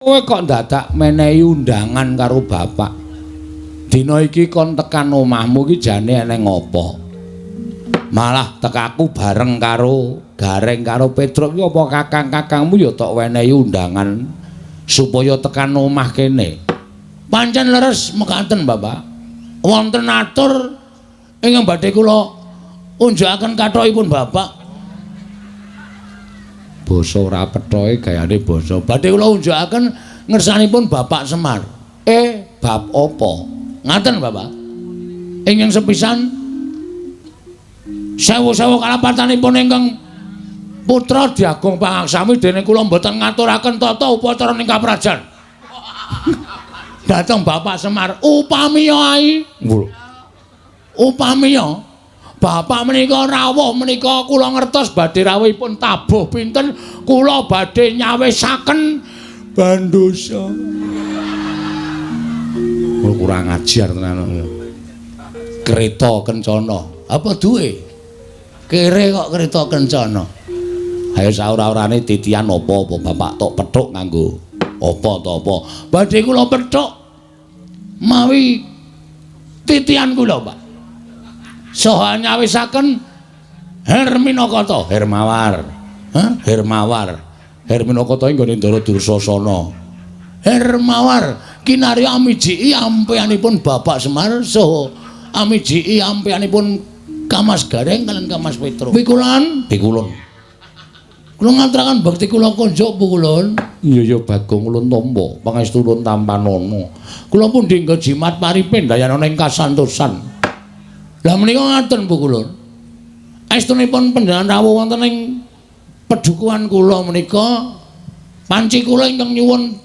Kowe kok dadak menehi undangan karo bapak. Dina iki kon tekan omahmu iki jane eneng apa? Malah tekaku bareng karo Gareng karo Petruk iki apa kakang-kakangmu ya tok wenehi undangan supaya tekan omah kene. Pancen leres mekaten, Bapak. Wonten atur ingkang badhe kula unjukaken kathahipun Bapak. Basa ora pethoke gayane basa. Badhe kula unjukaken ngersanipun Bapak Semar. Bab apa? Ngaten, Bapak. Ingkang sepisan sewu-sewu kalapatanipun ingkang putra diagung pangaksami dening kula mboten ngaturaken tata upacara ning kaprajan. Dateng Bapak Semar upamiya ai. Upamiya Bapak menika rawuh menika kula ngertos badhe rawuhipun tabuh pinten kula badhe nyawisaken bandosa. Kurang ajar tenan. Kereta kencana. Apa duwe? Kere kok kereta kencana. Ayo saora-orane titian apa Bapak tok pethuk nganggo apa to apa. Badhe kula pethuk mawi titian kula, Pak. Saha nyawisaken Herminakata, Hermawar. Hermawar. Herminakata nggone Ndara Dursasana. Hermawar kinarya amijiki ampeyanipun Bapak Semar saha amijiki ampeyanipun Kamas Gareng kalian Kamas Petruk. Pikulon. Kula ngaturaken bekti kula konjuk Bu Kulon. Iya Bagong ulun tampa, pangestu ulun tampanana. Kula pundi nggo jimat paripin dayanana ing kasantosan. Lah menika ngaten Bu Kulon. Estunipun panjenengan rawuh wonten ing pedukuhan kula menika panci kula ingkang nyuwun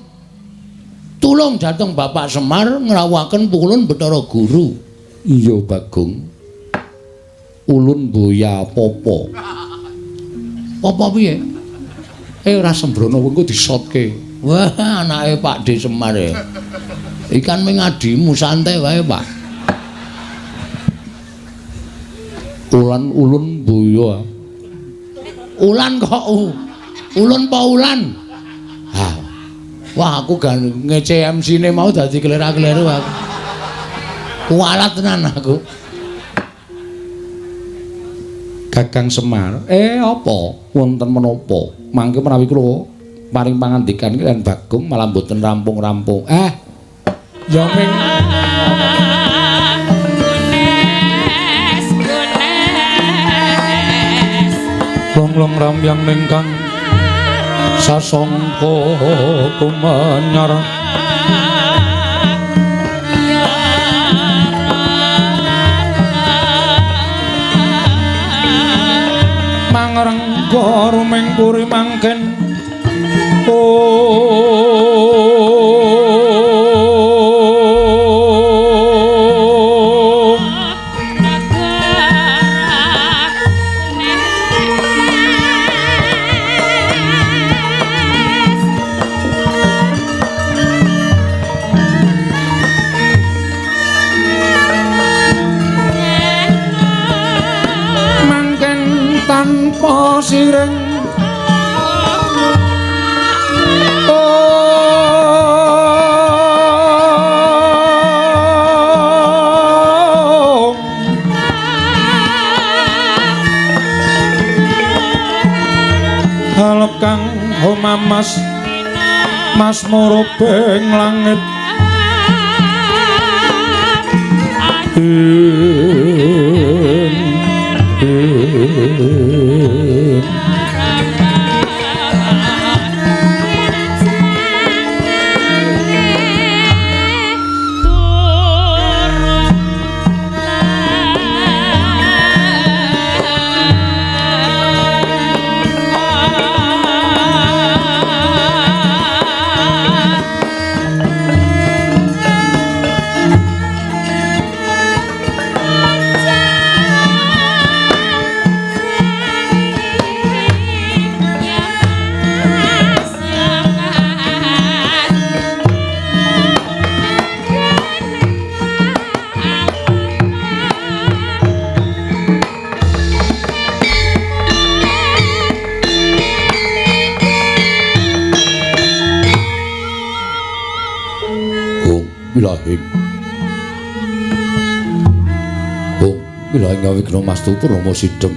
tulung dhateng Bapak Semar ngrawuhaken Bu Kulon Bathara Guru. Iya Bagong. Ulun boya apa-apa. Apa piye? Ora sembrono engko disotke. Wah, anake Pak D Semar e. Ikan ming adimu santai wae, Pak. Ulun boya. Ulan kok ulun apa ulan? Wah, aku gak ngece MC-ne mau dadi kelera-kleru aku. Kualat tenan aku. Kakang Semar, apa? Wonten menapa? Mangke menawi kula paring pangandikan kaliyan Bagong malah mboten rampung-rampung. Ya ming Longlong rambyang ningkang sasangka kumanyar. Mangrengga ruming puri mangken tanpa sireng halep kang homamas masmara beng langit wilahing wilahing Awignomastu Purnomo Sidhem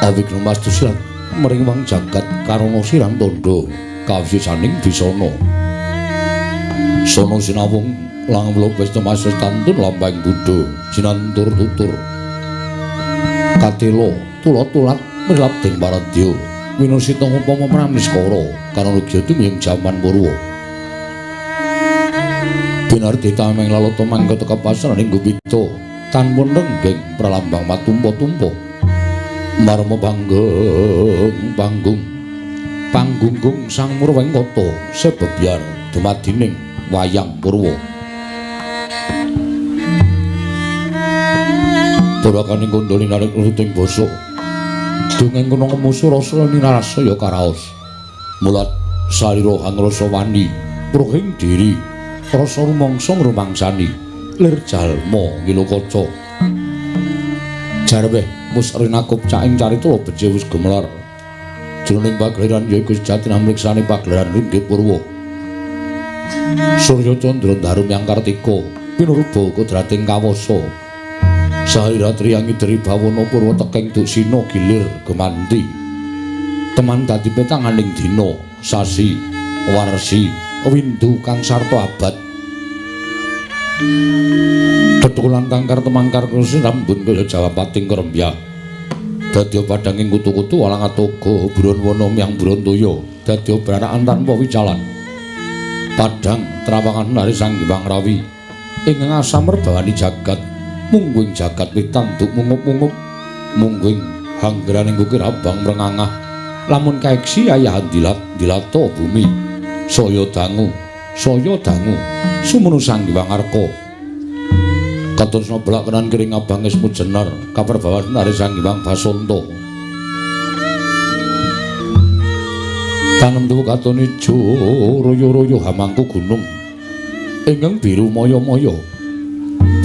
Awignomastu sirat meringwang jagat karana sirang tandha kawisisaning bisana sono sinawung langlo pesta mases tantun lambang Buddha sinantur tutur katelo tulat-tulat milap ting paradya winusita umpama praniskara kanalugya tumiyung jaman purwa binarti tameng lalata mangga teka pasraning gupita tanpun renggeng pralambang matumpa-tumpa marma panggunggung sang murwengkata sebebyar dumadining wayang purwa Durakaning kondoli narik ruting basa dongeng kuna ngemusu rasa ninarasaya karaos mulat sarira angrasa wani pruhing diri rasa rumangsa ngrumangsani lir jalma ngilukaca jarweh musrinakup caing carita becik wis gemelar jroning pagelaran yaiku sejati namriksani pagelaran ringgih purwa Surya Candra Darum yang Kartika pinuruba kodrating kawasa Sahiratri angidri bawana purwa teking duksina gilir gemanti teman dadi petanganing dina sasi warsi windu kang sarta abad tetulan tangkar temangkar kursi rambun kaya Jawa pating kerembya dadya padhanging kutu-kutu walang atoga buron wana miyang burontoya dadya branakan tanpa wicalan padhang trawangan nari sang Hyang Rawi ingkang asam merbawani jagat mungguing jagat pitanduk mungup-mungup mungguing hanggraning kukir abang mrengangah lamun kaeksi ayahan dilato bumi saya dangu sumunu sang Hyang Arka katon snobelak kenan kering abang ismu jenar kaperbawan nari sang Hyang Basanta tanem tuwa katon ijo royo-royo hamangku gunung ingkang biru moyo-moyo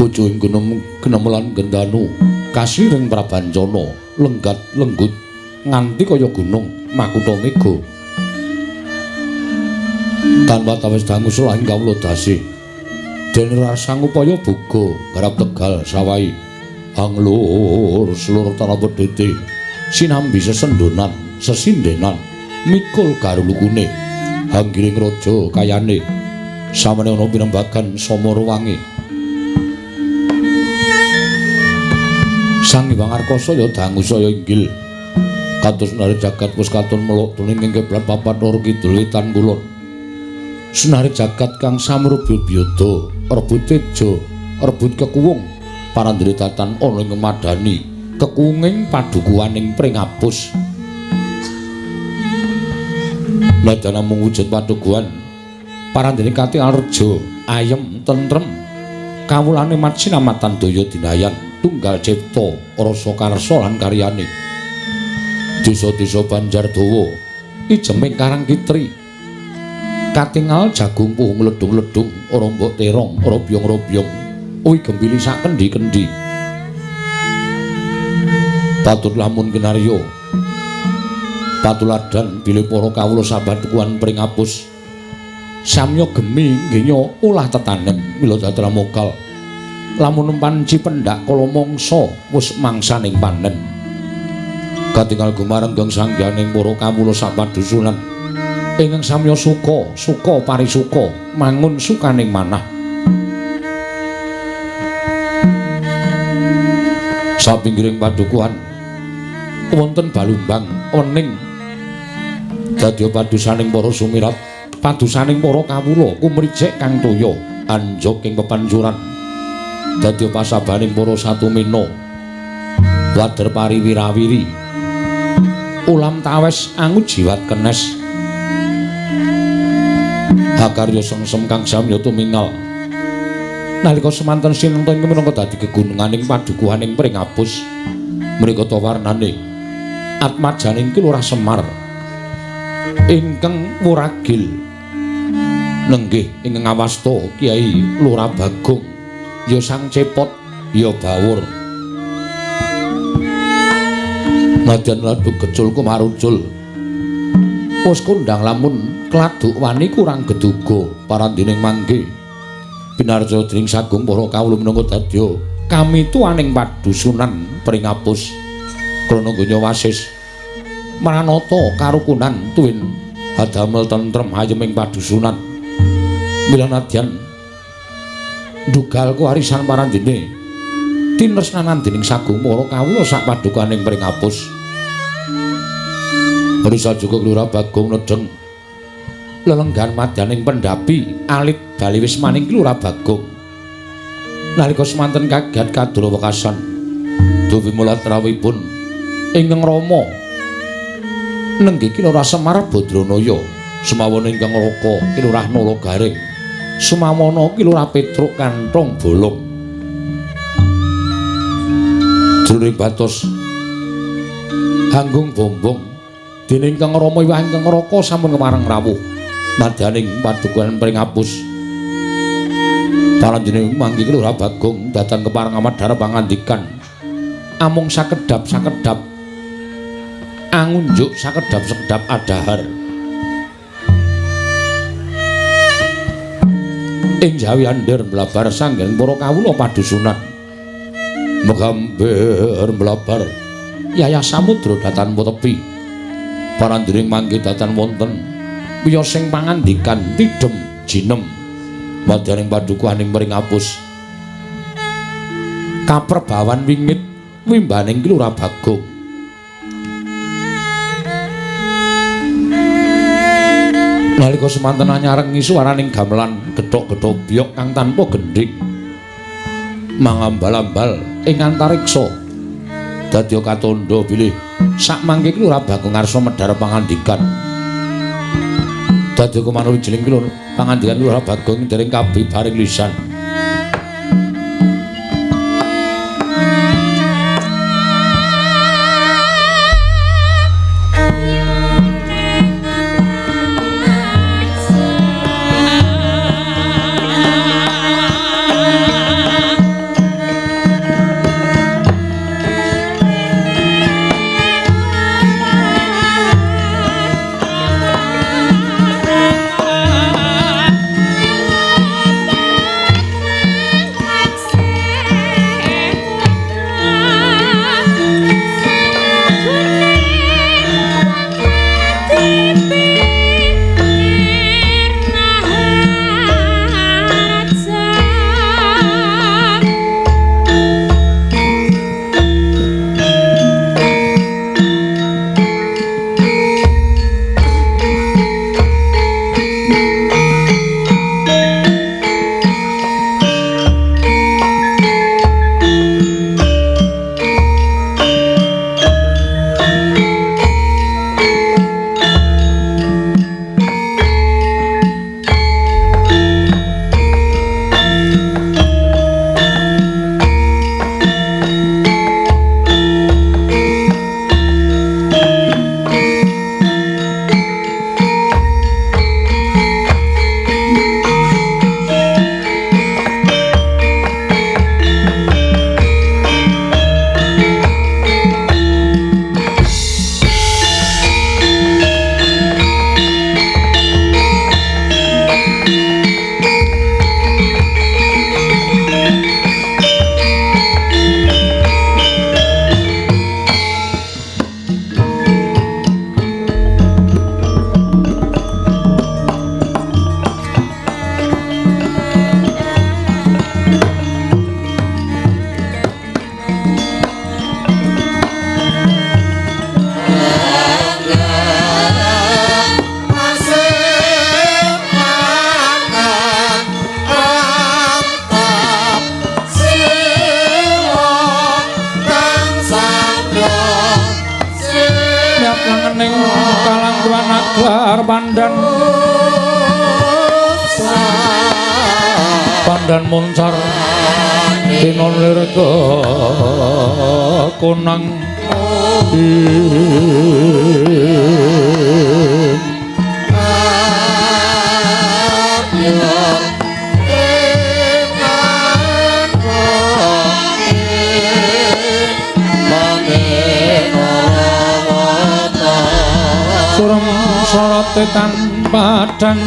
bojo ing gunung Genemulan Gendanu kasiring Prabancana lenggat lenggut nganti kaya gunung Makutha Mega tanpa tawis dangu selaing kawula dasih dene rasang upaya boga garap Tegal Sawai hanglur seluruh tanah pedhete sinambi sesendonan sesindenan mikul garulukune hanggiring raja kayane samene ana pinembagan sama ruwange Sang Hyang Arka saya dangu saya inggil kados nari jagat wis katon melok tuning ing keblat papat lor kidul wetan kulon sunari jagat kang samrubyada rebut teja rebut kekuwung parandritatan ana ing madani kekuwunging padukuwaning pringapus nadana mung wujud padukuhan parandene kati arja ayem tentrem kawulane mat sinamatan daya dinayan tunggal cipta rasa karsa lan karyane desa-desa Banjardawa ijeming Karangkitri katingal jagung puhung ledung-ledung ora mbok terong ora byong-byong uwi gembili sak kendi-kendi patut lamun kinarya patuladan bilih para kawula sabantuan pringapus samya gemi nggenya ulah tetanem mila datra mokal lamun panci pendak kala mangsa wis mangsaning panen katingal gumarenggang sangganing para kawula sapadusunan ingkang samya suka parisuka mangun sukaning manah sapinggiring padukuhan wonten balumbang wening dadya padusaning para sumirat padusaning para kawula kumricik kang toya anjok ing pepancuran dadya pasabaning para satumina wader pariwirawiri ulam tawes angu jiwat kenes hakarya sengsem kang samya tumingal nalika semanten sinten minangka dadi gegununganing padukuhaning pringapus mriku ta warnane atmajaning ki Lurah Semar ingkang wuragil nenggih ing ngawasta Kyai Lurah Bagong ya sang cepot ya bawur nadyan radu gecul kumarucul Wis kondang lamun kladuk wani kurang geduga parandining mangke. Pinarja dening sagung para kawula menapa dadya kami tuaning padusunan pringapus krana ganya wasis manata karukunan tuwin hadamel tentrem ayeming padusunan. Mila nadyan ndugal kewarisan parandene tinresnanan dening sagung para kawula sak padukaning pringapus. Risa juga Kelurahan Bagong nedeng lelenggan madyaning pendapi alit bali wis maning Kelurahan Bagong. Nalika semanten kagat kadura wekasan duwi mulat rawuhipun ingkang Rama nenggih Kelurahan Semar Badranaya semawana ingkang Raka Kelurahan Nalagaring sumamana Kelurahan Petruk Kanthong Bolong. Jroning batos Hanggung Bombong dene ingkang Rama iwah ingkang Raka sampun kemareng rawuh madyaning padukuhan pringapus. Paranjene manggi Kelurahan Bagong datang kepareng amadhara pangandikan amung sakedhap-sakedhap angunjuk sakedhap-sakedhap adahar. Ing jawi andher mlabar sanggen para kawula padusunan megamber mlabar yayah samudra datan tepi. Parandiring mangke datan wonten wiyosing pangandikan tidhem jinem madyaning padukuhaning pringapus kaperbawan wingit wimbaning Kelurahan Bagong. Nalika semanten anyarengi swaraning gamelan gethok-gethok biyok kang tanpa gendhing mangambal-ambal ing antariksa dadya katandha bilih sak mangke Kelurahan Bagong ngarsa medhar pangandikan. Dadya kumanuwijining pangandikan Kelurahan Bagong dereng kabibaring lisan. Pandan moncar tinolir ke konang surem sorot tetan padang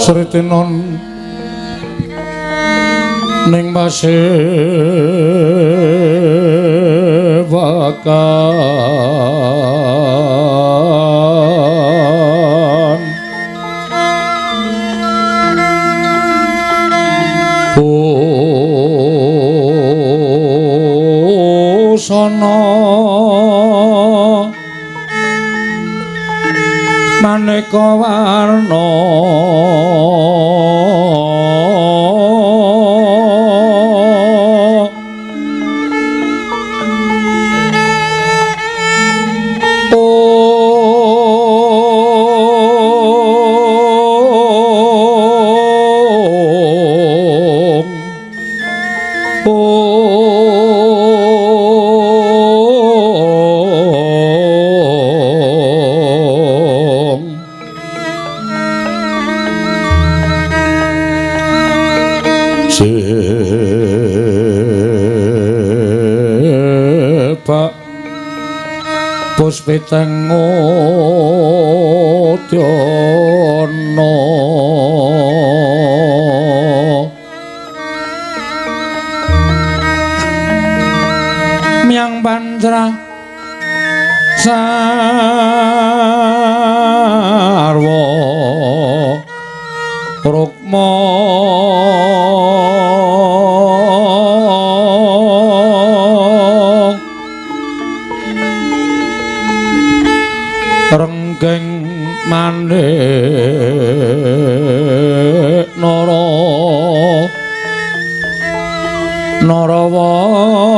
Sritinon ning pasewakan busana maneka warna Pak Puspiteng Udana Miang Pandra Sarwa Rukma renggeng manik Narawata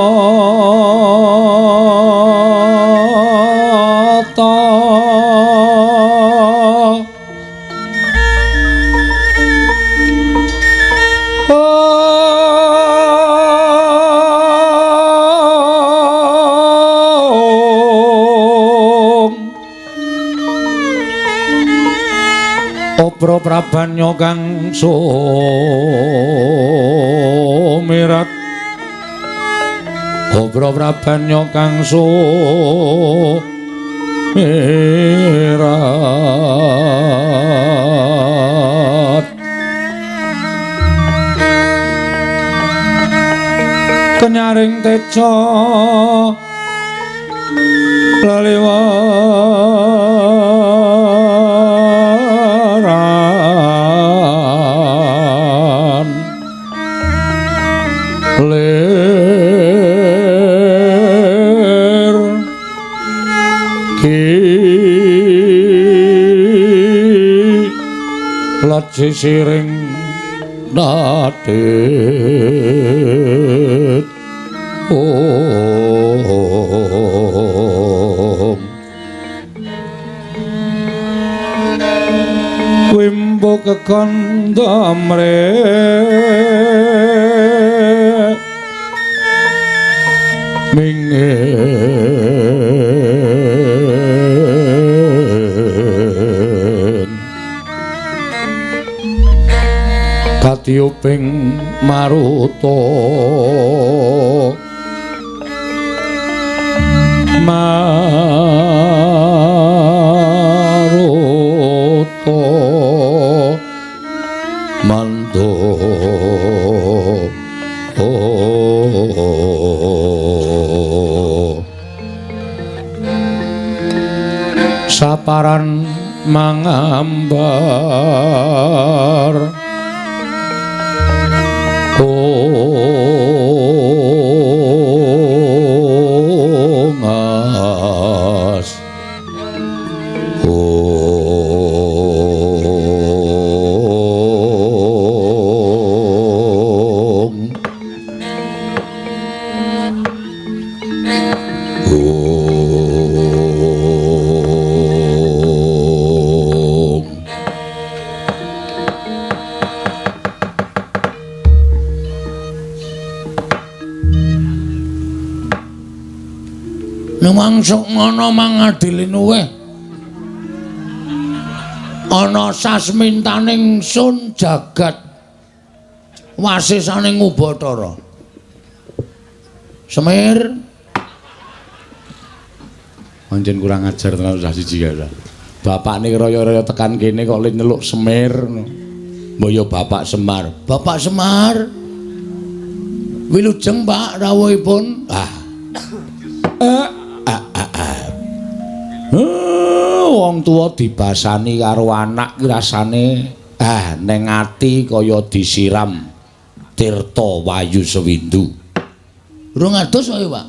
Obro Prabanyo kang sumirat Obro Prabanyo kang sumirat Kenyaring teca laliwaran lir ki laji siring nadit Wimbo kekondamre mingin tiuping maruta mando saparan mangambar ngas mangsuk ngono mangadili nuwe ana sasmintaning sun jagat wasisaning Ubathara Semir pancen kurang ajar tenan usah siji ya bapakne raya-raya tekan kene kok le nyeluk Semir mbaya Bapak Semar wilujeng Pak rawuhipun wong tuwa dibasani karo anak ki rasane ning ati kaya disiram tirta wayu sewindu. Rung adus wae, Pak.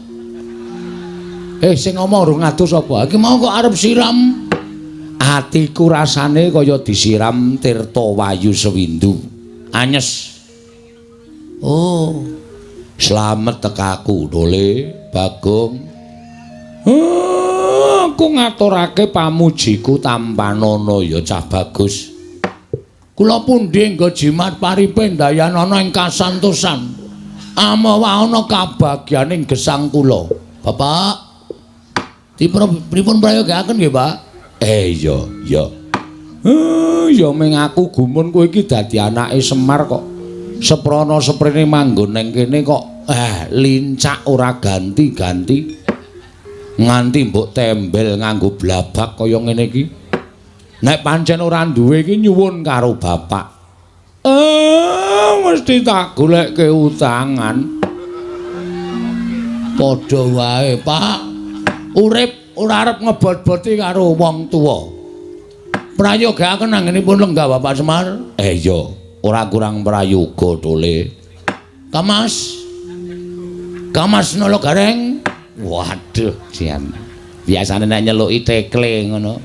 Sing ngomong rung adus apa? Iki mau kok arep siram. Atiku rasane kaya disiram tirta wayu sewindu. Anyes. Oh. Slamet tekaku, Dole, Bagong. Aku ngaturake pamujiku tampanana ya cah bagus. Kula pundi nggo jimat paripe dayanana ing kasantosan. Amawa ana kabagyaning gesang kula. Bapak pripun prayogaken nggih, Pak? Iya. Ya ming aku gumun kowe iki dadi anake Semar kok. Seprana seprene manggon ning kene kok lincak ora ganti-ganti. Nganti mbok tembel nganggo blabak kaya ngene iki. Nek pancen ora duwe iki nyuwun karo bapak. Mesti tak goleke utangan. Padha wae, Pak. Urip ora arep ngebot-boti karo wong tuwa. Prayogaken anggenipun lenggah Bapak Semar. Iya, ora kurang prayoga, Dole. Kamas nolo gareng. Waduh, jian. Biasane nek nyeluki tekle ngono.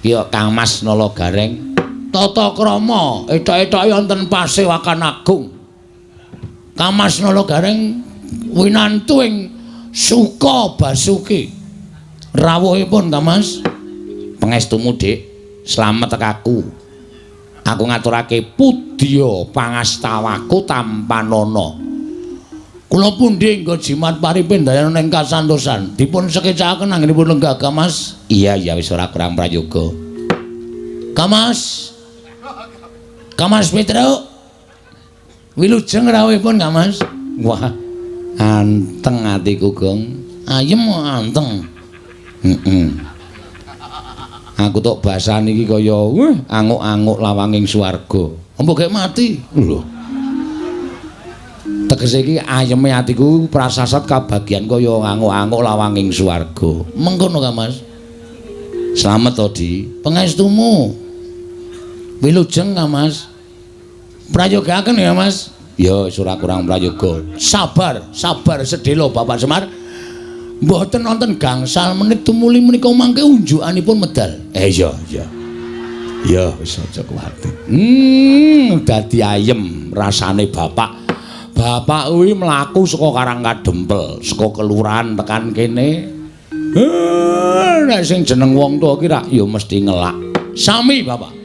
Ki Kang Mas Nala Gareng. Tata krama etok-etoke wonten Pasewakan Agung. Kang Mas Nala Gareng winantuing Suka Basuki. Rawuhipun Kang Mas. Pangestumu, Dik. Slamet tekaku. Aku ngaturake pudya pangastawaku tampanana. Kula pundi nggo jimat paripe dayanana ing kasantosan. Dipun sekecakaken anggenipun lenggah, Mas. Iya, wis ora kurang prayoga. Kamas Petro. Wilujeng rawuhipun, Mas. Wah, anteng atiku, Gong. Ayem anteng. Aku tok basane iki kaya anguk-anguk lawanging swarga. Mbok gek mati. Lho. Tegese iki ayeme atiku prasasat kabagyan kaya anguk-anguk lawanging swarga. Mengkono ka, Mas. Slamet to, Di. Pangestumu. Wilujeng ka, Mas. Prayogaken ya, Mas. Ya, ora kurang prayoga. Sabar sedhela Bapak Semar. Mboten wonten gangsal menit tumuli menika mangke unjukanipun medal. Iya. Ya, wis aja kuwati. Dadi ayem rasane Bapak. Bapak kuwi mlaku saka Karangkadempel, saka kelurahan tekan kene. Nek sing jeneng wong tuwa ki rak ya mesti ngelak. Sami, Bapak.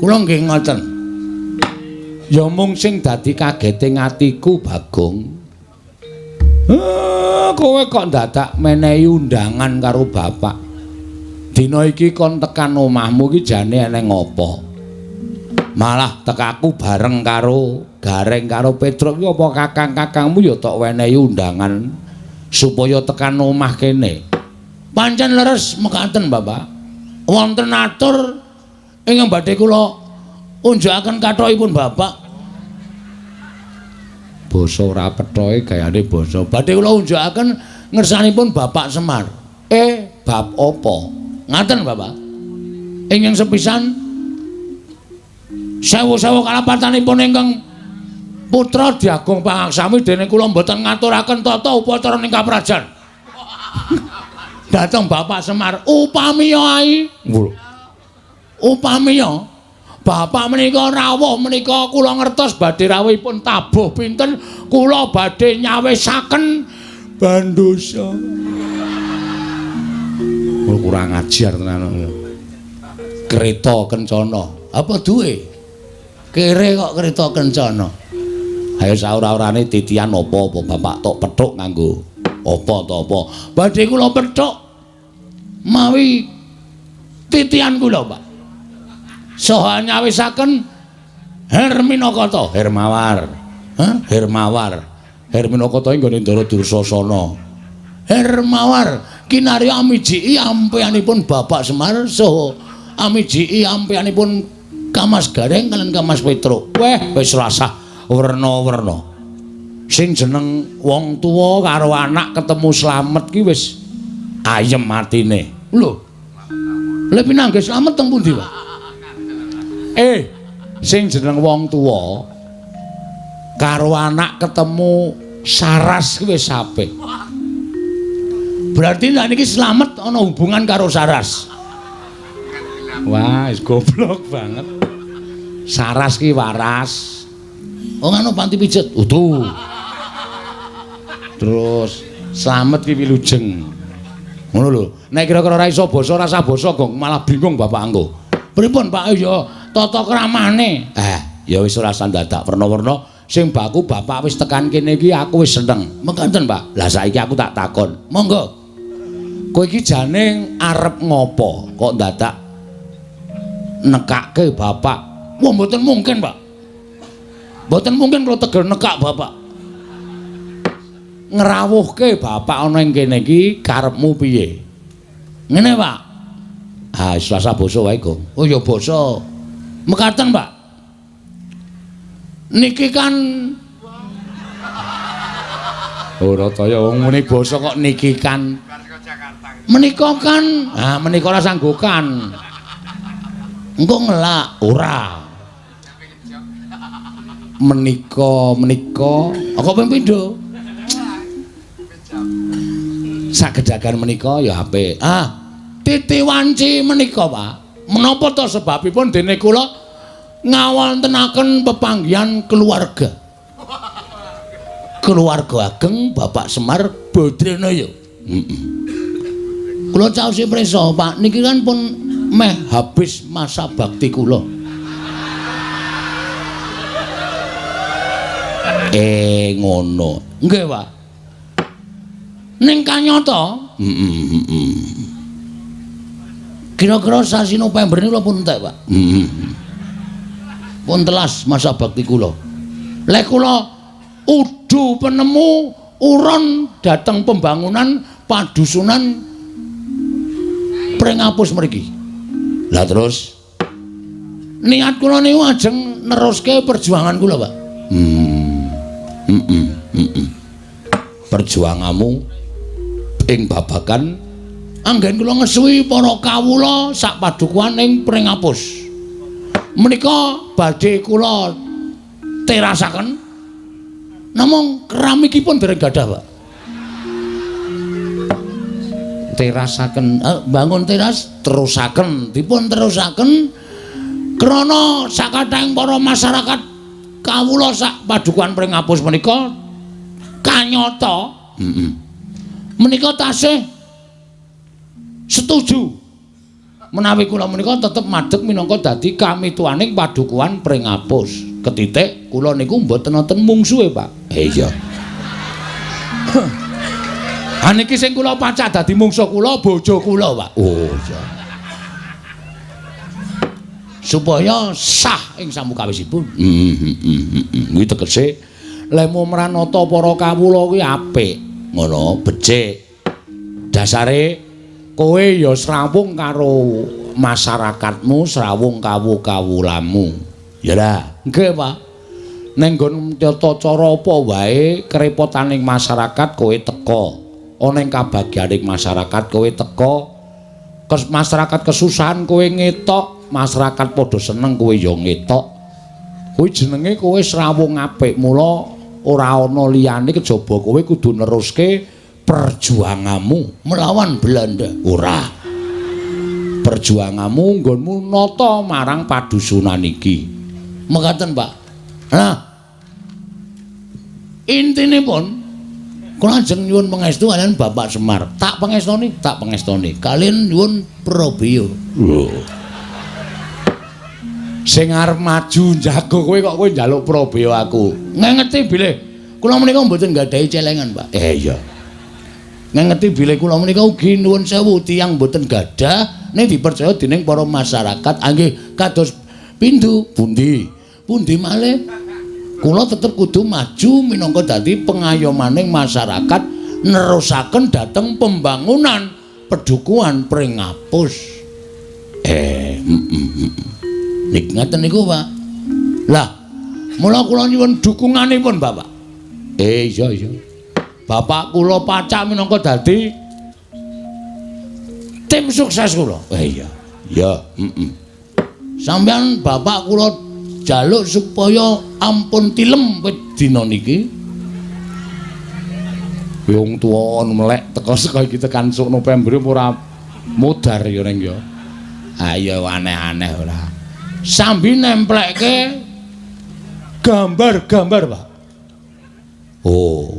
Kula nggih ngoten. Ya mung sing dadi kageting atiku, Bagong. Kowe kok dadak menehi undangan karo Bapak. Dina iki kon tekan omahmu ki jane eneng apa? Malah tekaku bareng karo Gareng karo Petruk iki apa kakang-kakangmu ya tok wenehi undangan supaya tekan omah kene. Pancen leres mekaten, Bapak. Wonten atur ingkang badhe kula unjukaken kathokipun Bapak. Basa ora pethoke gayane basa. Badhe kula unjukaken ngersanipun Bapak Semar. Bab apa? Ngaten, Bapak. Ingkang sepisan sewu-sewu kalapatanipun ingkang putra diagung pangaksami dene kula mboten ngaturaken tata upacara ing kaprajan. Dateng Bapak Semar upamiya ai. Upamiya Bapak menika rawuh menika kula ngertos badhe rawuhipun tabuh pinten kula badhe nyawisaken bandosa. Kurang ajar tenan. Kereta kencana. Apa duwe? Kere kok kereta kencana. Ayo saur-aurane titian apa Bapak tok pethuk nganggo apa to apa. Badhe kula pethuk mawi titian kula, Pak. Saha nyawisaken Herminakata, Hermawar. Hermawar. Herminakata ing gone Ndara Dursasana. Hermawar kinarya amijiki ampeyanipun Bapak Semar saha amijiki ampeyanipun Kamas Gareng kalian Kamas Petruk. Wis rasah werna-werna. Sing jeneng wong tuwa karo anak ketemu slamet ki wis ayem atine. Lho. Lha pinangge slamet teng pundi, Pak? Sing jeneng wong tuwa karo anak ketemu saras ki wis apik. Berarti nek niki slamet ana hubungan karo saras. Wah, wis goblok banget. Saras ki waras. Oh ngono panti pijet. Utuh. Terus slamet ki wilujeng. Ngono lho. Nek kira-kira ora iso basa rasa basa gong malah bingung Bapak anggo. Pripun Pak ya tata kramane. Ya wis ora usah dadak werna-werna. Sing baku Bapak wis tekan kene iki aku wis seneng. Mengkanten, Pak. Lah saiki aku tak takon. Monggo. Kowe iki jane arep ngopo kok dadak nekake Bapak? Wah mboten mungkin, Pak. Mboten mungkin kula teger nekak Bapak. Ngrawuhke Bapak ana ing kene iki karepmu piye? Ngene, Pak. Selasa basa wae, Gong. Oh ya basa. Mekaten, Pak. Niki kan ora kaya wong muni basa kok niki kan. Menika kan, menika ora sanggokan. Engko ngelak ora. Menika apa ping pindho? Sagedagan menika ya apik. Titi wanci menika, Pak. Menapa to sebabipun dene kula ngawontenaken pepanggihan keluarga. Keluarga ageng Bapak Semar Badranaya. Kula caosi prisa, Pak, niki kan pun meh habis masa bakti kula. Ngono. Nggih, Pak. Ning kanyata, kira-kira sasi November niku pun entek, Pak. Pun telas masa bakti kula. Lek kula udu penemu uron dateng pembangunan padusunan Prengapus mriki. Lah terus niat kula niku ajeng neruske perjuangan kula, Pak. Perjuanganmu ing babagan anggen kula ngesuwi para kawula sak padukuhan ing Prengapus. Menika badhe kula terasaken namung keramikipun dereng gadah, Pak. Terasaken bangun teras terusaken dipun terusaken krana sakathahing para masyarakat kawula sak padukuhan Prengapus menika kanyata menika tasih setuju menawi kula menika tetep madheg minangka dadi kamituaning padukuhan Prengapus. Ketitik kula niku mboten wonten mungsuhe, Pak. Iya. Niki sing kula pacak dadi mungsuh kula bojo kula, Pak. Oh iya. supaya sah ing samukawisipun. Kuwi tegese lemu mranata para kawula kuwi apik, ngono, becik. Dasare kowe ya srawung karo masyarakatmu, srawung kawula-kawulamu. Ya dah, nggih, Pak. Ning nggon tata cara apa wae kerepotaning masyarakat kowe teka. Ana ing kabagyaning masyarakat kowe teka. Masyarakat kesusahan kowe ngetok, masyarakat padha seneng kowe ya ngetok. Kuwi jenenge kowe srawung apik. Mula ora ana liyane kejaba kowe kudu neruske perjuanganmu melawan Belanda. Ora. Perjuanganmu nggonmu nata marang padusunan iki. Mekaten, Pak. Nah, intinipun kula ajeng nyuwun pangestu kalian Bapak Semar. Tak pangestoni. Kalian nyuwun Prabeya. Sing arep maju jago kowe kok kowe njaluk Prabeya aku. Ngengeti bilih kula menika mboten nggadahi celengan, Pak. Iya. Ngengeti bilih kula menika ugi nuwun sewu tiyang mboten gadah ning dipercaya dening para masyarakat. Nggih, kados pindu pundi malih kula tetep kudu maju minangka dadi pengayomaning masyarakat nerusaken dhateng pembangunan pedukuhan pring ngapus. Nik ngaten niku, Pak. Lah, mula kula nyuwun dukunganipun, Bapak. Iya. Bapak kula pacak minangka dadi tim sukses kula. Iya. Sampeyan Bapak kula jaluk supaya ampun tilem wit dina niki. Wong tuwa melek teka saka iki tekan sok November ora mudar ya ning ya. Ayo aneh-aneh ora. Sambi nemplekke gambar-gambar, Pak. Oh.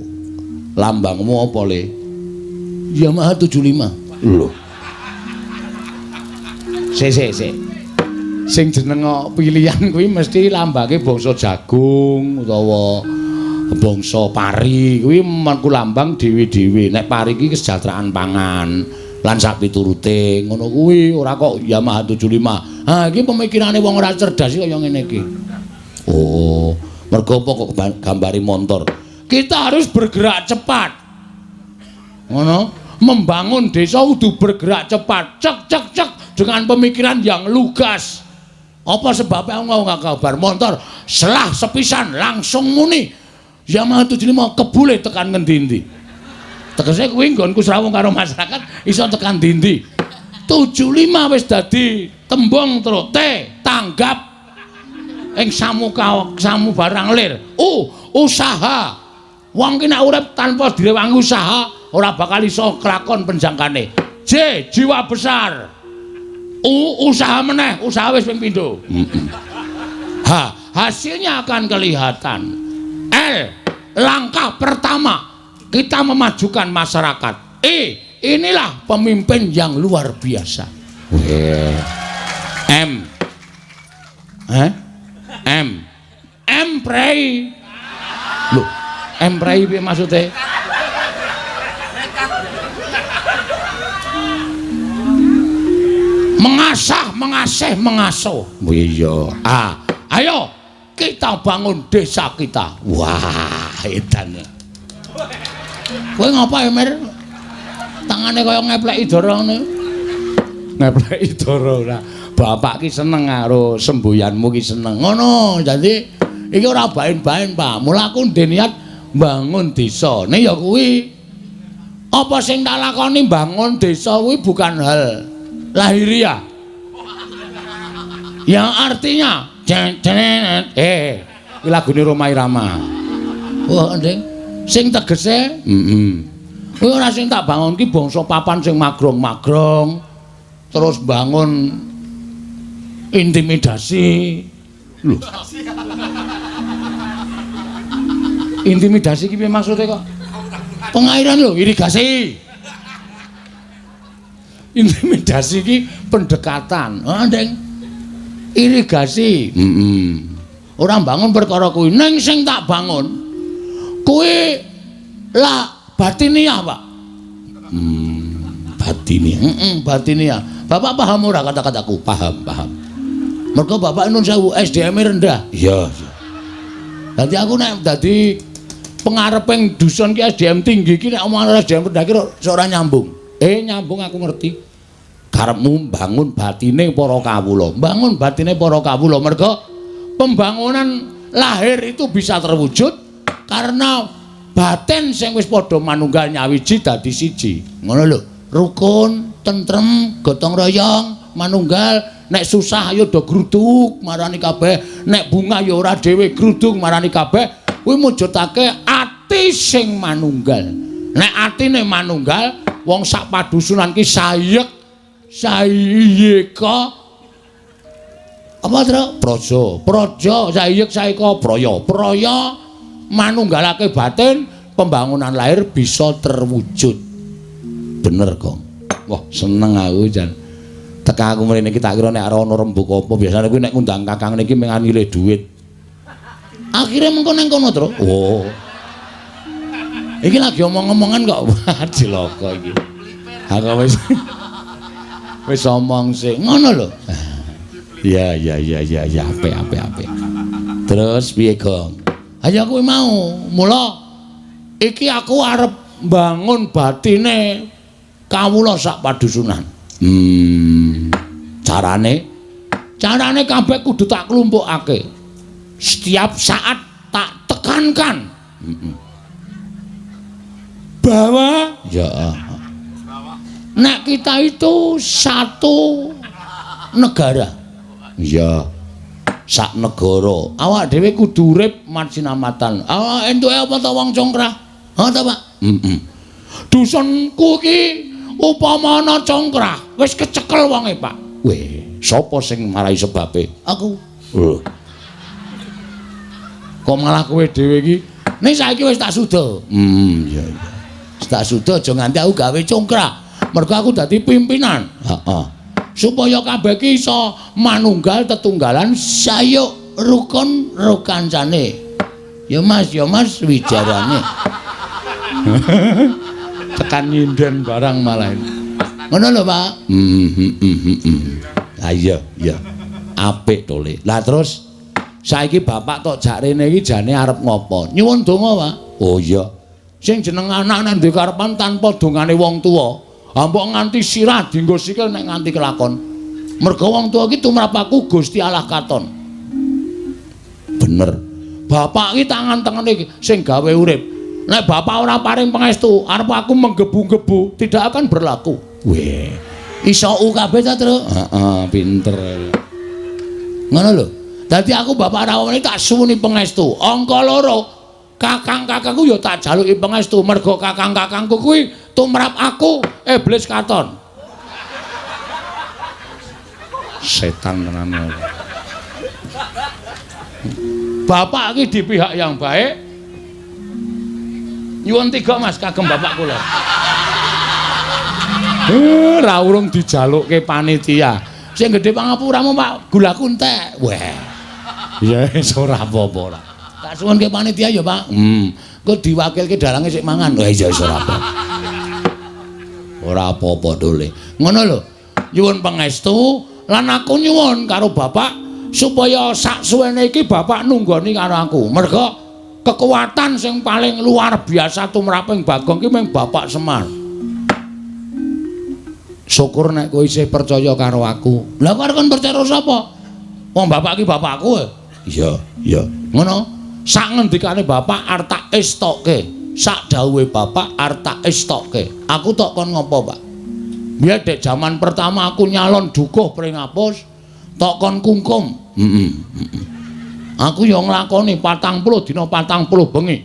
Lambangmu apa, Le? Yamaha 75. Lho. Sik. Sing jeneng pilihan kuwi mesti lambange bangsa jagung utawa bangsa pari kuwi mengku lambang dhewe-dhewe. Nek pari iki kesejahteraan pangan lan sak piturute ngono kuwi ora kok Yamaha 75. Ha iki pemikirane wong ora cerdas kaya ngene iki. Oh, mergo apa kok gambari montor. Kita harus bergerak cepat. Ngono, membangun desa kudu bergerak cepat. Cek dengan pemikiran yang lugas. Apa sebabnya aku nggak kabar motor selah sepisan langsung muni Yamaha 75 kebule tekan ngendi-endi. Tegese kuwi nggonku srawung karo masyarakat iso tekan ndi-endi. 75 wis dadi tembung terus tanggap ing samu barang lir. Usaha. Wong ki nek urip tanpa direwangi usaha ora bakal iso kelakon penjangkane. Jiwa besar. Usaha meneh, usaha wis ping pindho. Hasilnya akan kelihatan. Langkah pertama kita memajukan masyarakat. Inilah pemimpin yang luar biasa. Prei. Loh, prei piye maksude? Mengasuh. Iya. Ayo kita bangun desa kita. Wah, edan. Kowe ngapa, Emir? Tangane kaya ngepleki dara ngene. Ngepleki dara ora. Bapak ki seneng karo semboyanmu ki seneng. Ngono. Dadi iki ora bain-bain, Pak. Mula aku ndek niat bangun desa. Nek ya kuwi apa sing tak lakoni bangun desa kuwi bukan hal lahiriah. Yang artinya iki lagune Roma Irama. Wah, Ndeng. Sing tegese, kuwi ora sing tak bangun ki bangsa papan sing magrong-magrong. Terus bangun intimidasi. Lho. Intimidasi ki piye maksude kok? Pengairan lho, irigasi. Intimidasi ki pendekatan. Ndeng. Irigasi. Ora bangun perkara kuwi. Ning sing tak bangun kuwi lah batiniah, Pak. Batiniah. Batiniah. Bapak paham ora kata-kataku? Paham. Mergo bapak nun sewu SDM-e rendah. Iya. Dadi aku nek dadi pengareping dusun ki SDM tinggi ki nek omongan SDM rendah ki ora nyambung. Nyambung aku ngerti. Karepmu bangun batine para kawula. Bangun batine para kawula mergo pembangunan lahir itu bisa terwujud karena batin sing wis padha manunggal nyawiji dadi siji. Ngono lho. Rukun, tentrem, gotong royong, manunggal, nek susah ayo do gruduk marani kabeh, nek bunga ya ora dhewe gruduk marani kabeh. Kuwi mujudake ati sing manunggal. Nek atine manunggal, wong sak padusunan ki sayek, sayeka apa to? Praja, sayek, sayeka, praya manunggalake batin, pembangunan lahir bisa terwujud. Bener kok. Wah, seneng aku jan. Teka aku mrene iki tak kira nek ora ana rembug apa, biasane kuwi nek ngundang kakang niki mung ngile dhuwit. Akhire mengko nang kono, Tru. Oh. Iki lagi omong-omongan kok cilaka iki. Aku wis omong sih. Ngono lho. Ya, apik. Terus piye, Gong? Ayo kuwi mau. Mula iki aku arep bangun batine kawula sak padusunan. Carane kabeh kudu tak klumpukake. Setiap saat tak tekankan. Bahwa nek kita itu satu negara. Iya. Sak negara. Awak dhewe kudu urip marsinamatan. Awak entuke apa to wong congkrah? Ha ta, Pak? Dusunku ki upama ana congkrah, wis kecekel wonge, Pak. Weh, sapa sing marai sebabe? Aku. Kok malah kowe dhewe iki? Nek saiki wis tak suda. Iya. Wis tak suda aja nganti aku gawe congkrah. Mergo aku dadi pimpinan. Heeh. Supaya kabeh ki iso manunggal tetunggalan sayuk rukun rukancane. Ya Mas, wijarane. Tekan nyinden barang malah. Ngono lho, Pak. Ayo, ya. Apik to, Le. Lah terus saiki bapak tok jak rene iki jane arep ngopo? Nyuwun donga, Pak. Oh iya. Sing jeneng anak nek duwe karepan tanpa dongane wong tuwa, mbok nganti sirah dienggo sikil nek nganti kelakon. Mergo wong tuwa iki tumrap aku Gusti Allah katon. Bener. Bapak iki tangan tengene sing gawe urip. Nek bapak ora paring pangestu, arep aku menggebu-gebu tidak akan berlaku. Weh, iso kabeh ta, Tru? Heeh, pinter. Ngono lho. Dadi aku bapak rawone tak suwuni pangestu. Angka 2, kakang-kakangku ya tak jaluki pangestu mergo kakang-kakangku kuwi tumrap aku iblis katon. Setan tenan. Bapak iki di pihak yang baik. Nyuwun 3 Mas kagem bapak kula. Ora urung dijalukke panitia. Sing gedhe pangapuramu Pak, gulaku entek. Weh. Ya wis ora apa-apa ora. Tak suwunke panitia ya, Pak. Engko diwakilke dalange sik mangan. Wah iya wis ora apa. Ora apa-apa dole. Ngono lho. Nyuwun pangestu lan aku nyuwun karo bapak supaya sak suwene iki bapak nunggoni karo aku. Mergo kekuatan sing paling luar biasa tumraping Bagong ki mung Bapak Semar. Syukur nek kowe isih percaya karo aku. Lah kok kon percaya sapa? Wong bapak ki bapakku. Iya, iya. Ngono. Sak ngendikane bapak arep tak estokke. Sak dawuhe bapak arep tak estokke. Aku tok kon ngopo, Pak? Biar dek zaman pertama aku nyalon dukuh pring apus, tok kon kungkum. Aku yo nglakoni 40 dina 40 bengi.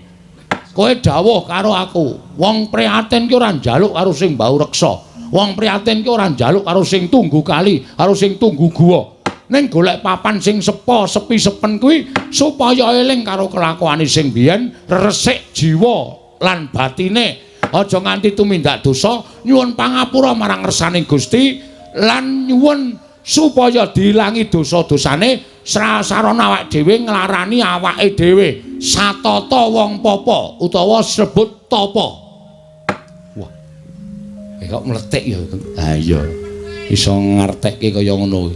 Kowe dawuh karo aku, wong prihatin ki ora njaluk karo sing mbau reksa. Wong prihatin ki ora njaluk karo sing tunggu kali, karo sing tunggu guwa. Ning golek papan sing sepa, sepi sepen kuwi supaya eling karo kelakuane sing biyen, resik jiwa lan batine. Aja nganti tumindak dosa, nyuwun pangapura marang ngersane Gusti lan nyuwun supaya diilangi dosa-dosane. Sarana awake dhewe nglarani awake dhewe satata wong papa utawa sebut tapa. Wah. Kok mletik ya. Ha iya. Iso ngartekke kaya ngono.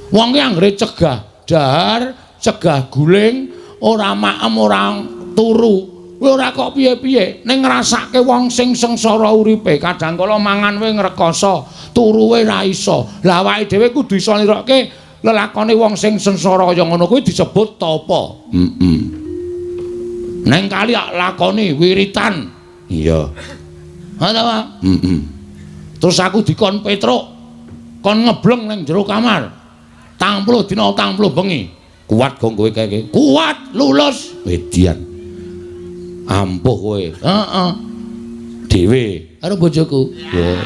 Wong ki anggere cegah dahar, cegah guling, ora maem ora turu. Kowe ora kok piye-piye ning ngrasake wong sing sengsara uripe, kadang kala mangan wae ngrekoso, turu wae ra iso. Lah awake dhewe kudu iso nirokke lelakone wong sing sengsara kaya ngono kuwi disebut tapa. Neng kali lakoni wiritan. Iya. Ha ta, Pak? Terus aku dikon Petruk kon ngebleng ning jero kamar. 30 dina 30 bengi. Kuat kok kowe kaya kuat lulus wedian. Ampuh kowe. Heeh. Dhewe karo bojoku. Yo.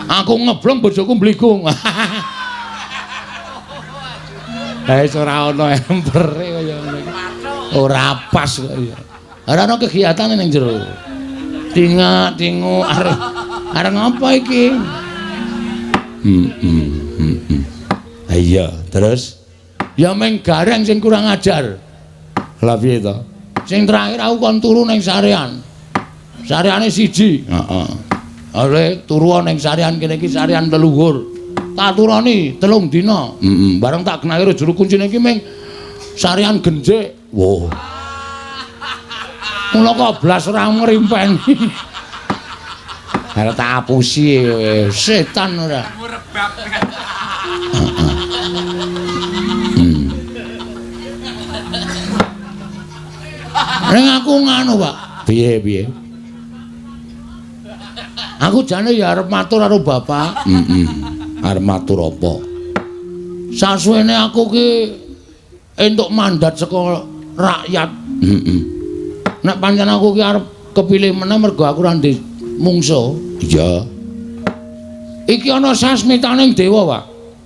Aku ngebleng bojoku mbligung. Wis ora ana empere kaya ngono. Ora pas kok ya. Ora ana kegiatan ning jero. Tingu arep ngapa iki? Iya, terus ya meng gareng sing kurang ajar. Lah piye to? Sing terakhir aku kon turu ning sarean. Sareane siji. Heeh. Are turu ning sarean kene iki sarean leluhur. Tak turani 3 dina. Bareng tak genaki juru kuncine iki ming sarean genjek. Wow. Mula kok blas ora ngrimpeni. Arep tak apusi setan ora. Ning aku nganu, Pak. Piye? Aku jane ya arep matur karo bapak. Arep matur apa? Sasuwene aku ki entuk mandat saka rakyat. Nek pancen aku ki arep kepilih meneh mergo aku ora ndek mungsuh. Iya. Iki ana sasmitaning dewa, Pak.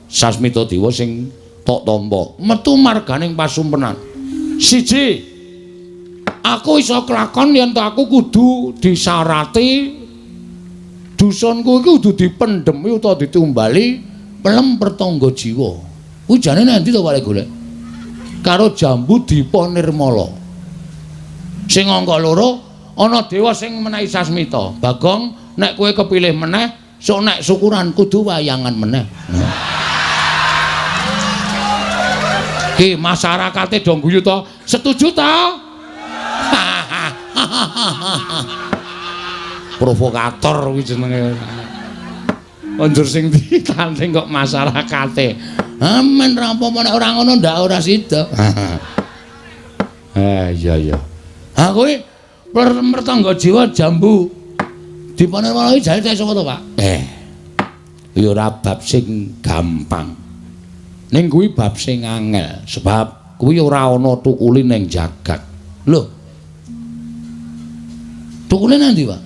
Sasmita dewa sing tok tampa metu marganing pasumpenan. Siji, aku iso kelakon yen aku kudu disarati dusunku iki kudu dipendhemi utawa ditumbali pelem pertangga jiwa. Kuwi jane nanti to Pak golek. Karo Jambu Dipa Nirmala. Sing angka 2 ana dewa sing menehi sasmita. Bagong nek kowe kepilih meneh, sok nek syukuran kudu wayangan meneh. Ki masyarakate do guyu to? Setuju to? Provokator kuwi jenenge. Konjur sing ditanding kok masyarakate. Amen ra apa-apa nek ora ngono ndak ora sida. Iya. Ha kuwi pertangga jiwa Jambu Dipa Nirmala iki jare sapa to, Pak? Ya ora bab sing gampang. Ning kuwi bab sing angel sebab kuwi ora ana tukule ning jagat. Lho. Tukule nanti, Pak?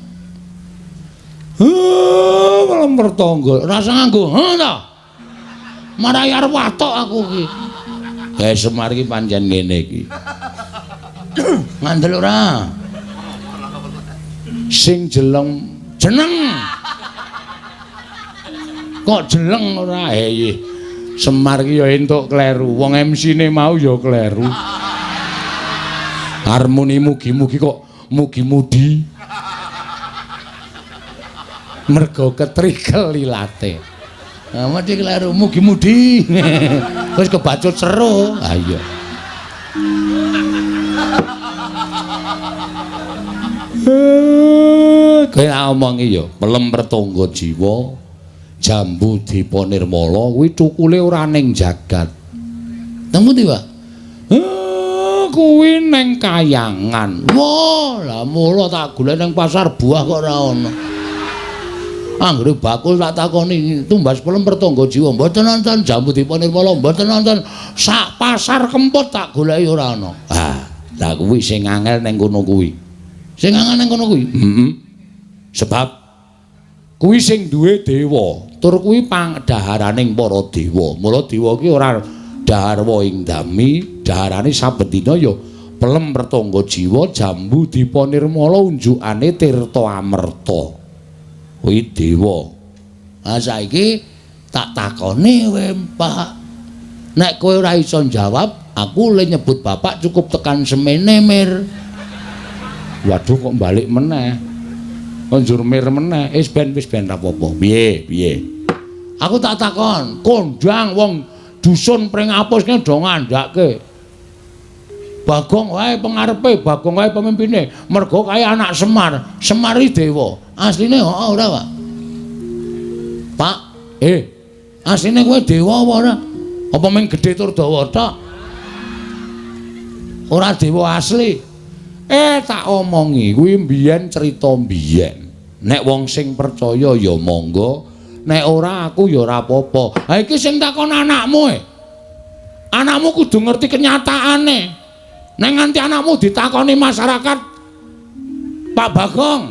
Malam pertangga rasa nganggo ta marai arep watok aku iki Semar iki pancen ngene iki ngandel ora sing jeneng kok jeleng ora Semar iki ya entuk kleru wong MC-ne mau ya kleru harmoni mugi-mugi kok mugi-mudi mergo ketrikel lilate. Mesti kleru mugi-mudi. Wis kebacut seru. Ha iya. Kowe omongi ya, pelem pertangga jiwa, Jambu Dipa Nirmala kuwi cukule ora ning jagat. Temu ndi, Pak? Kuwi ning Kayangan. Wah, lah mula tak golek ning pasar buah kok ora ono. Anggere bakul tak takoni tumbas pelem pertangga jiwa mboten nonton Jambu Dipa Nirmala mboten nonton sak pasar kempot tak goleki ora ana. Lah kuwi sing angel ning kono kuwi. Sing angel ning kono kuwi. Sebab kuwi sing duwe dewa, tur kuwi pangdaharaning para dewa. Mula dewa ki ora daharwa ing dami, daharane saben dina ya pelem pertangga jiwa Jambu Dipa Nirmala unjukane tirta amerta. Kuwi dewa. Lah saiki tak takoni kowe, Pak. Nek kowe ora iso jawab, aku le nyebut bapak cukup tekan semene mir. Waduh kok balik meneh. Konjur mir meneh. Wis ben ra apa-apa. Piye? Aku tak takon, kondang wong dusun pring apus ki do ngandhake. Bagong wae pengarepe, Bagong wae pemimpine. Mergo kaya anak Semar. Semar iki dewa. Asline ora, Pak. Pak, asline kowe dewa apa ora? Apa mung gedhe tur dawa tok? Ora dewa asli. Tak omongi kuwi mbiyen crita mbiyen. Nek wong sing percaya ya monggo, nek ora aku ya ora apa-apa. Ha iki sing takon anakmu Anakmu kudu ngerti kenyataane. Nek nganti anakmu ditakoni masyarakat, Pak Bagong,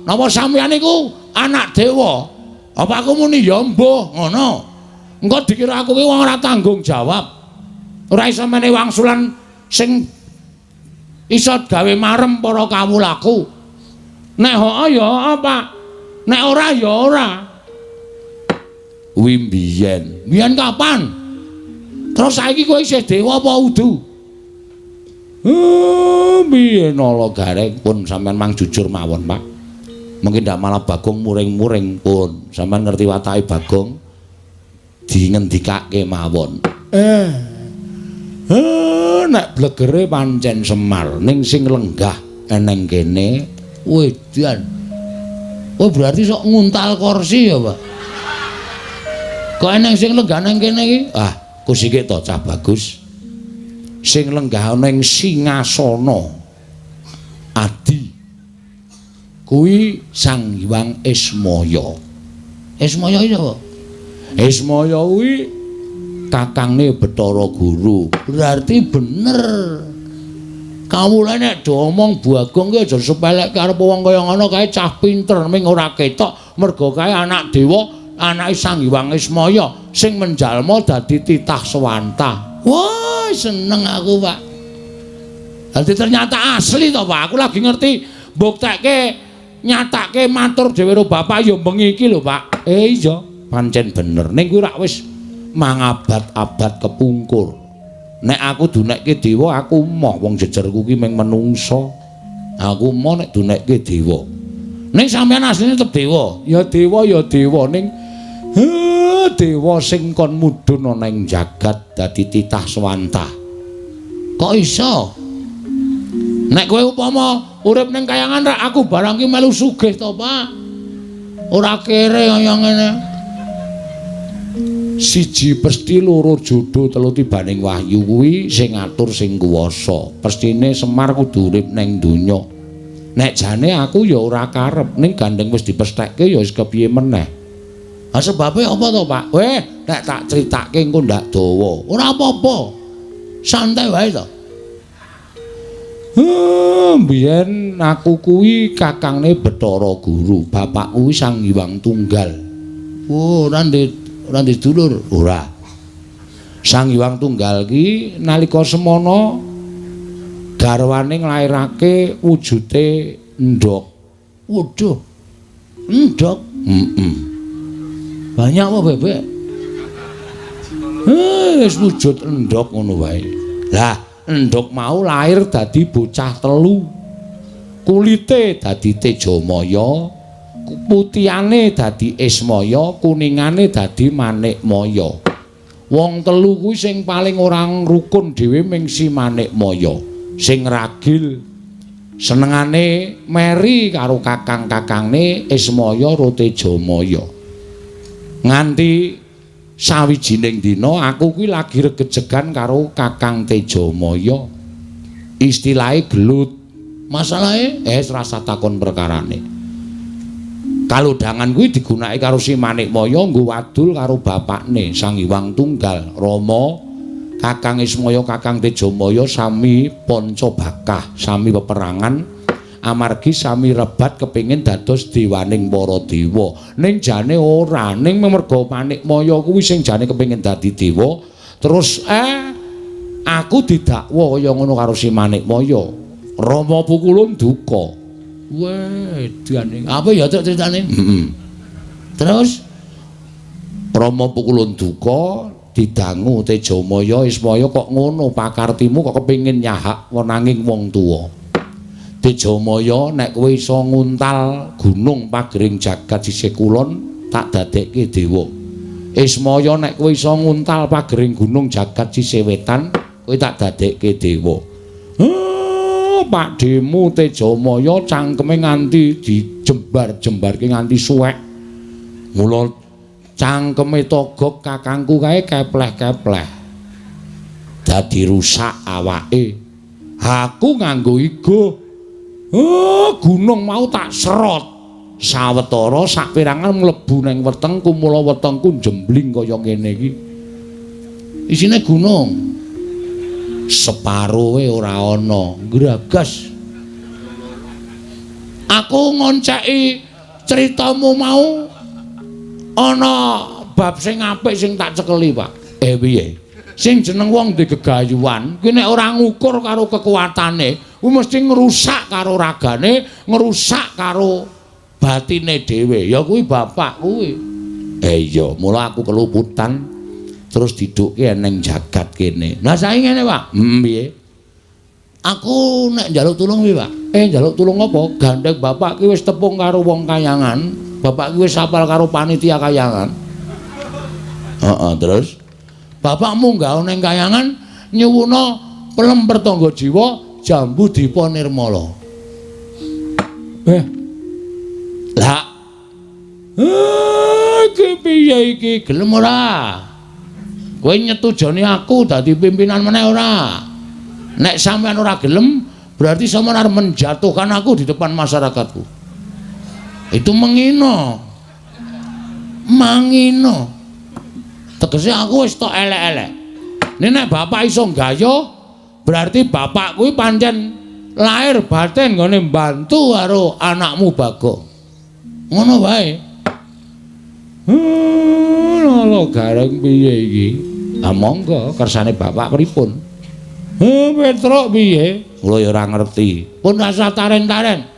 napa sampeyan iku anak dewa? Apa aku muni ya mbuh ngono? Engko dikira aku ki wong ora tanggung jawab. Ora iso meneh wangsulan sing iso gawe marem para kawulaku. Nek hoo ya apa? Nek ora ya ora. Kuwi mbiyen. Mbiyen kapan? Terus saiki kowe isih dewa apa udu? Biyen ala gareng pun sampean mang jujur mawon, Pak. Mungkin ndak malah Bagong muring-muring pun. Sampean ngerti watake Bagong dingendikake mawon. Nek blegere pancen Semar ning sing lenggah eneng kene wedan. Oh berarti sok nguntal kursi ya, Pak. Kok eneng sing lenggah nang kene iki? Kusike to cah bagus. Sing lenggah ning singasana Adi kuwi Sang Hyang Ismaya. Ismaya iki apa? Ismaya kuwi kakangne Bathara Guru. Berarti bener. Kawula nek do omong Bagong ki aja sepelek karo wong kaya ngono kae cah pinter ming ora ketok mergo kae anak dewa, anake Sang Hyang Ismaya sing menjalma dadi titah swanta. Wah, seneng aku, Pak. Dadi ternyata asli to, Pak. Aku lagi ngerti mbuktekke nyatake matur dhewe karo Bapak ya bengi iki lho, Pak. Iya, pancen bener. Ning kuwi rak wis mangabad-abad kepungkur. Nek aku dunekke dewa, aku moh wong jejerku ki mung menungsa. Aku moh nek dunekke dewa. Ning sampean asline tetep dewa. Ya dewa ning dewa sing kon mudhun ana ing jagat dadi titah swanta. Kok iso? Nek kowe upama urip ning kayangan rak aku barang ki melu sugih to, Pak. Ora kere kaya ngene. Siji pesti loro jodoh telu tibaning wahyu kuwi sing ngatur sing kuwasa. Pestine Semar kudu urip ning donya. Nek jane aku ya ora karep ning gandeng wis dipesthekke ya wis kepiye meneh. Sebabe apa to, Pak? Nek tak critake engko ndak dawa. Ora apa-apa. Santai wae to. Mbiyen aku kuwi kakangne Bathara Guru, bapak kuwi Sang Hyang Tunggal. Ora ndek dulur, ora. Sang Hyang Tunggal ki nalika semana garwane nglairake wujude endhog. Waduh. Endhog? Banyak apa bebek? Wis wujud endhog ngono wae. Lah, endhog mau lahir dadi bocah telu. Kulite dadi Tejamaya, putihane dadi Ismaya, kuningane dadi Manikmaya. Wong telu kuwi sing paling ora rukun dhewe ming si Manikmaya. Sing ragil senengane meri karo kakang-kakangne Ismaya karo Tejamaya. Nganti sawijining dina aku kuwi lagi regejegan karo Kakang Tejamaya. Istilahe gelut. Masalahe rasa takon perkarane. Kalodhangan kuwi digunakake karo si Manikmaya nggo wadul karo bapakne Sang Hyang Tunggal, Rama. Kakang Ismaya, Kakang Tejamaya sami Pancabakah, sami peperangan. Amargi sami rebat kepingin dados dewaning para dewa. Ning jane ora, ning merga Manikmaya kuwi sing jane kepingin dadi dewa. Terus aku didakwa kaya ngono karo si Manikmaya. Rama pukulun duka. Wedane. Apa ya ceritane? Terus Rama pukulun duka didangu Tejamaya, Ismaya kok ngono pakartimu kok kepingin nyahak wenanging wong tuwa. Tejamaya nek kowe iso nguntal gunung pagering jagat sisih kulon tak dadekke dewa. Ismaya nek kowe iso nguntal pagering gunung jagat Cisewetan, kowe tak dadekke dewa. Pak Demu Tejamaya cangkeme nganti dijembar-jembarke nganti suwek. Mula cangkeme Togog kakangku kae kepleh-kepleh. Dadi rusak awake. Aku nganggo igo. Gunung mau tak serot. Sawetara saperangan mlebu ning wetengku, mula wetengku jembling kaya ngene iki. Isine gunung. Separuhe ora ana, ngragas. Aku ngonceki critamu mau ana bab sing apik sing tak cekeli, Pak. Piye? Sing jeneng wong duwe gegayuhan, kuwi nek ora ngukur karo kekuatane, kuwi mesti ngrusak karo ragane, ngrusak karo batine dhewe. Ya kuwi bapak kuwi. Iya, mula aku keluputan. Terus didukke ning jagat kene. Lah saiki ngene, Pak. Piye? Aku nek njaluk tulung piye, Pak? Njaluk tulung apa? Gandeng bapak ki wis tepung karo wong kayangan. Bapak ki wis apal karo panitia kayangan. Terus bapakmu nggawa ning kayangan nyuwuna pelem pertangga jiwa jambu dipa nirmala. Lah. Iki piye iki? Gelem ora? Kowe nyetujoni aku dadi pimpinan meneh ora? Nek sampean ora gelem, berarti sampean arep menjatuhkan aku di depan masyarakatku. Itu menghina. Manghina. Tegese aku wis tok elek-elek. Nek bapak iso gaya, berarti bapak kuwi pancen lahir batin nggone mbantu karo anakmu Bagong. Ngono wae. Lho gareng piye iki? Ah monggo kersane bapak pripun? Petruk piye? Kula ya ora ngerti. Pun rasa taren-taren.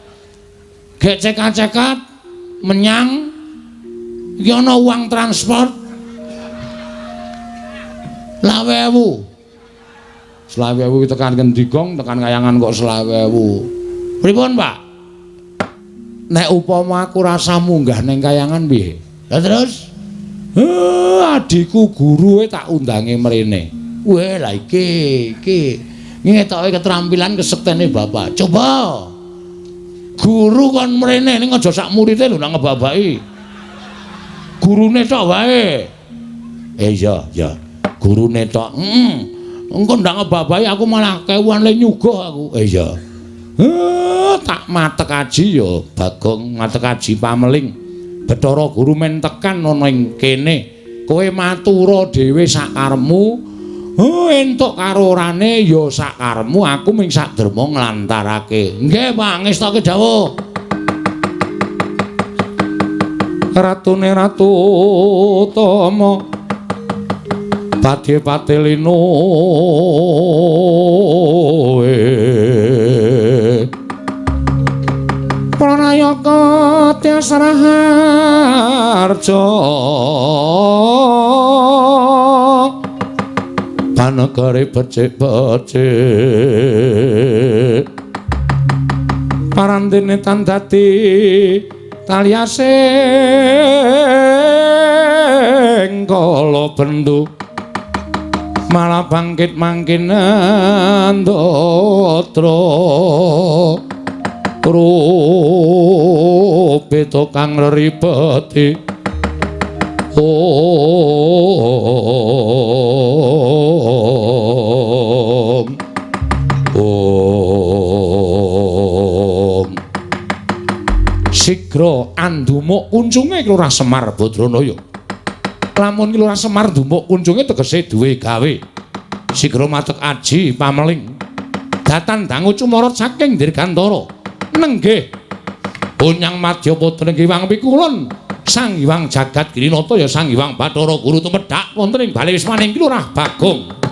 Gek cekat-cekat menyang iki ana uang transport. Lawewu. Selawewu tekan Kendigong, tekan Kayangan kok selawewu. Pripun, Pak? Nek upama aku rasa munggah ning Kayangan piye? Lah terus adikku guru tak undange mrene. Weh lah iki ngetoke keterampilan kesektene bapak. Coba guru kon mrene ning aja sak murite lho nang ngebabaki. Gurune tok wae. Iya, gurune tok. Engko ndak ngebabaki aku malah kewan le nyuguh aku. Iya. Tak matek aji ya Bagong matek aji pameling. Bathara guru men tekan ana ing kene. Kowe matura dhewe sak karepmu. Entuk karo orane ya sak karepmu, aku ming sak derma nglantarake. Nggih, Pak, ngestake dawuh. Ratune Ratu Tama Padhe-padhe lino Pranayaka Tyasraharja Panegare becik-becik Parandene tan dadi taliasing kala bendu malah bangkit mangkin ndatra rupe to kang reribeti Sigra andumuk kuncunge Lurah Semar Badranaya. Lamun Lurah Semar ndumuk kuncunge tegese duwe gawe. Sigra matek aji pameling. Datan dangu cumorot saking Dirgantara. Nenggih. Unyang Madya Putra Hyang Pikulun. Sang Hyang Jagat Girinata ya Sang Hyang Bathara Guru tumedhak wonten ing bali wismaning Lurah Bagong.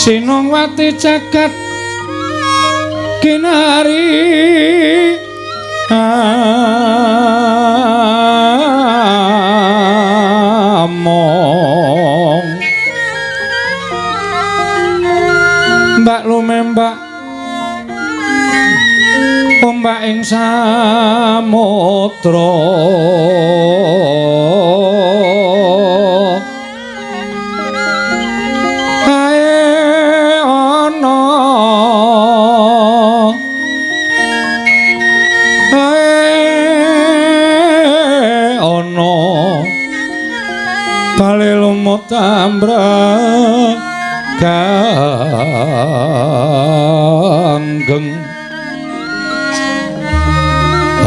Sinongwati jagat kinari among mbak lumembak ombak ing samudra tambra ganggeng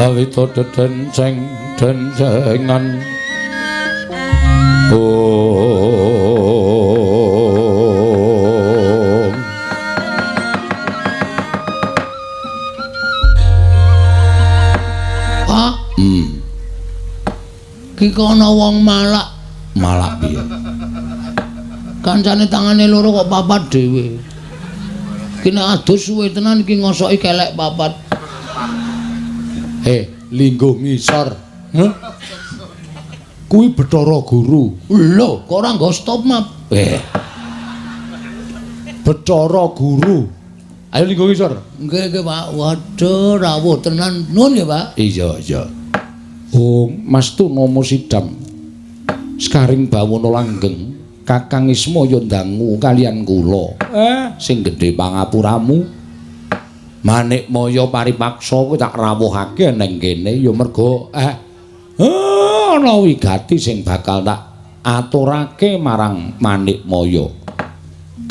awita dedenceng dencengan Pak ki kono wong malak piye kancane tangane loro kok papat dhewe. Kene adus suwe tenan iki ngosoki kelek papat. Linggo ngisor. Kuwi Bathara Guru. Lho, kok ora nggo stop map? Bathara Guru. Ayo linggo ngisor. Nggih, Pak. Waduh, rawuh tenan. Nuwun ya, Pak. Iya. Oh, Mas tu nomo sidam. Skaring bawono langgeng. Kakang Ismaya ndangu kalian kula. Sing gedhe pangapuramu. Manikmaya paripaksa kuwi tak rawuhake ning kene ya mergo ana wigati sing bakal tak aturake marang Manikmaya.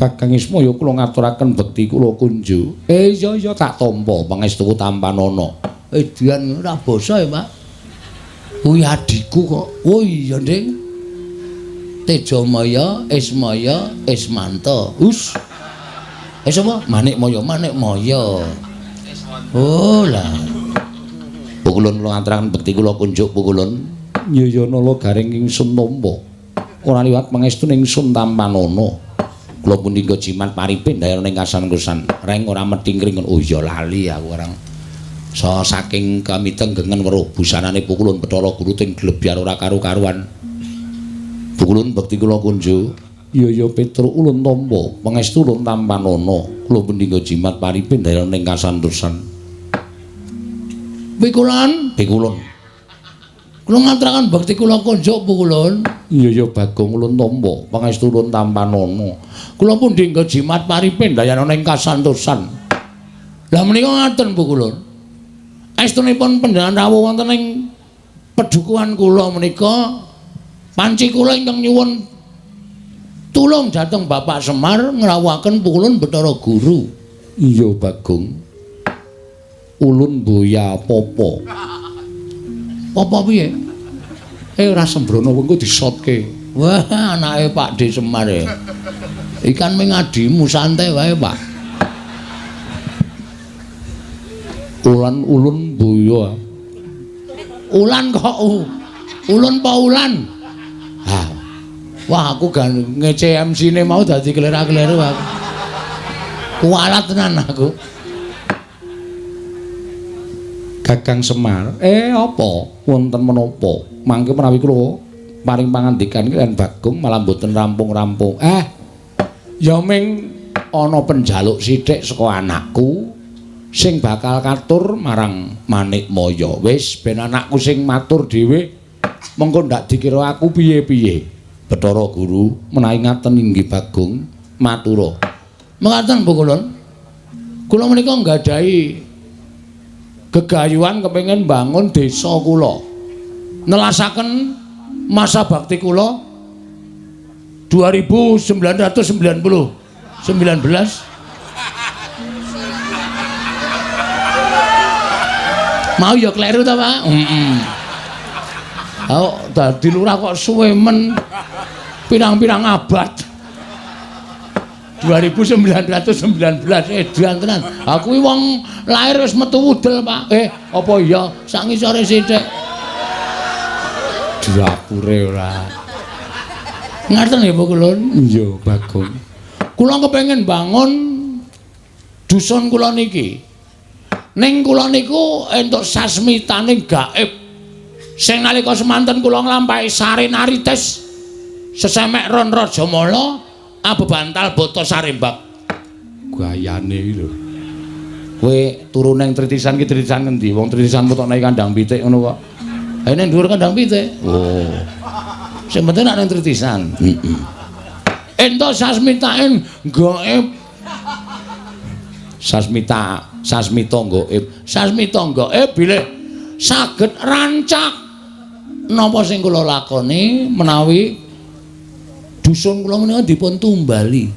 Kakang Ismaya kula ngaturaken bekti kula kunju. Iya tak tampa pangestu tampanana. Edian ora basa ya, Pak. Kuwi adikku kok. Oh iya, Nding. Tejamaya, Ismaya, Ismanta. Sapa? Manikmaya. Oh lah. Pukulun kula ngaturaken bekti kula kunjuk pukulun. Nyayana garing ingsun nampa. Ora liwat pangestu ingsun tampanana. Kula punika jimat paripin dayaning kasan-kusan. Reng ora medhing-ring. Oh iya lali aku orang. Saking kamitenggengen weruh busanane pukulun Bathara Guru ting glebyar ora karu-karuan. Pukulun bekti kula kunjuk. Iya Petruk ulun tampa pangestu ulun tampanana. Kula punika jimat paripin dayaning kasantosan. Pikulun. Kula ngaturaken bekti kula kunjuk pukulun. Iya Bagong ulun tampa pangestu ulun tampanana. Kula punika jimat paripin dayaning kasantosan. Lah menika ngaten pukulun. Estunipun panjenengan rawuh wonten ing pedukuhan kula menika. Panci kula ingkang nyuwun tulung dhateng Bapak Semar ngrawuhaken pukulun Bathara Guru. Iya Bagong. Ulun boya apa-apa. Apa piye? Ora sembrono engko disotke. Wah, anake Pak D Semar e. Ikan ming adimu santai wae, Pak. Ulun boya. Ulan kok ulun apa ulan? Wah aku gan ngece MC-ne mau dadi kelera-keleru aku. Kualat tenan aku. Kakang Semar, apa? Wonten menapa? Mangke menawi kula paring pangandikan kaliyan Bagong malah mboten rampung-rampung. Ya ming ana penjaluk sithik saka anakku sing bakal katur marang Manikmaya. Wis ben anakku sing matur dhewe mengko ndak dikira aku piye-piye. Bathara Guru menawi ngaten inggih Bagong matura. Mekaten pukulun. Kula menika nggadahi gegayuhan kepengin bangun desa kula. Nelasaken masa bakti kula 1919 mau ya kleru ta, Pak? Dadi lurah kok suwe men pirang-pirang abad. 2919 edan tenan. Aku kuwi wong lahir wis metu wudel, Pak. Apa iya sak ngisore sithik. Diapure ora. Ngaten ya, Bu Kulun? Iya, Bagong. Kula kepengin bangun dusun kula niki. Ning kula niku entuk sasmitaning gaib. Sing nalika semanten kula nglampahi sari narites sesemek ron Rajamala abebantal boto sarembak. Gayane lho. Kowe turu ning tritisan ki tritisan ngendi? Wong tritisanmu tok nang kandang pitik ngono kok. Ha ning dhuwur kandang pitik. Oh. Sing penting nek ning tritisan. Heeh. Entuk sasmitain gaib. Sasmita gaib. Sasmita gaib bilih saged rancak napa sing kula lakoni menawi dusun kula menika dipun tumbali.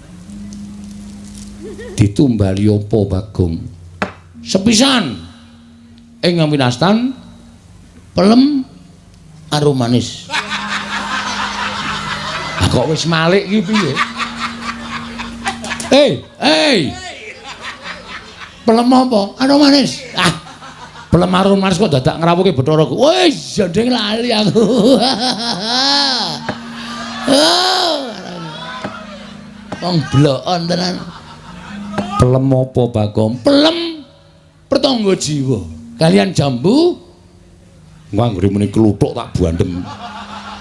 Ditumbali apa Bagong? Sepisan ing winastan pelem arum manis. Ah kok wis malik iki piye? Pelem apa? Arum manis. Ah. Pelem arum manis kok dadak ngrawuhke Bathara. Wis jendeng lali aku. Wong blokon tenan. Pelem apa Bagong? Pelem pertangga jiwa kalian jambu nganggure muni kluthuk tak bandem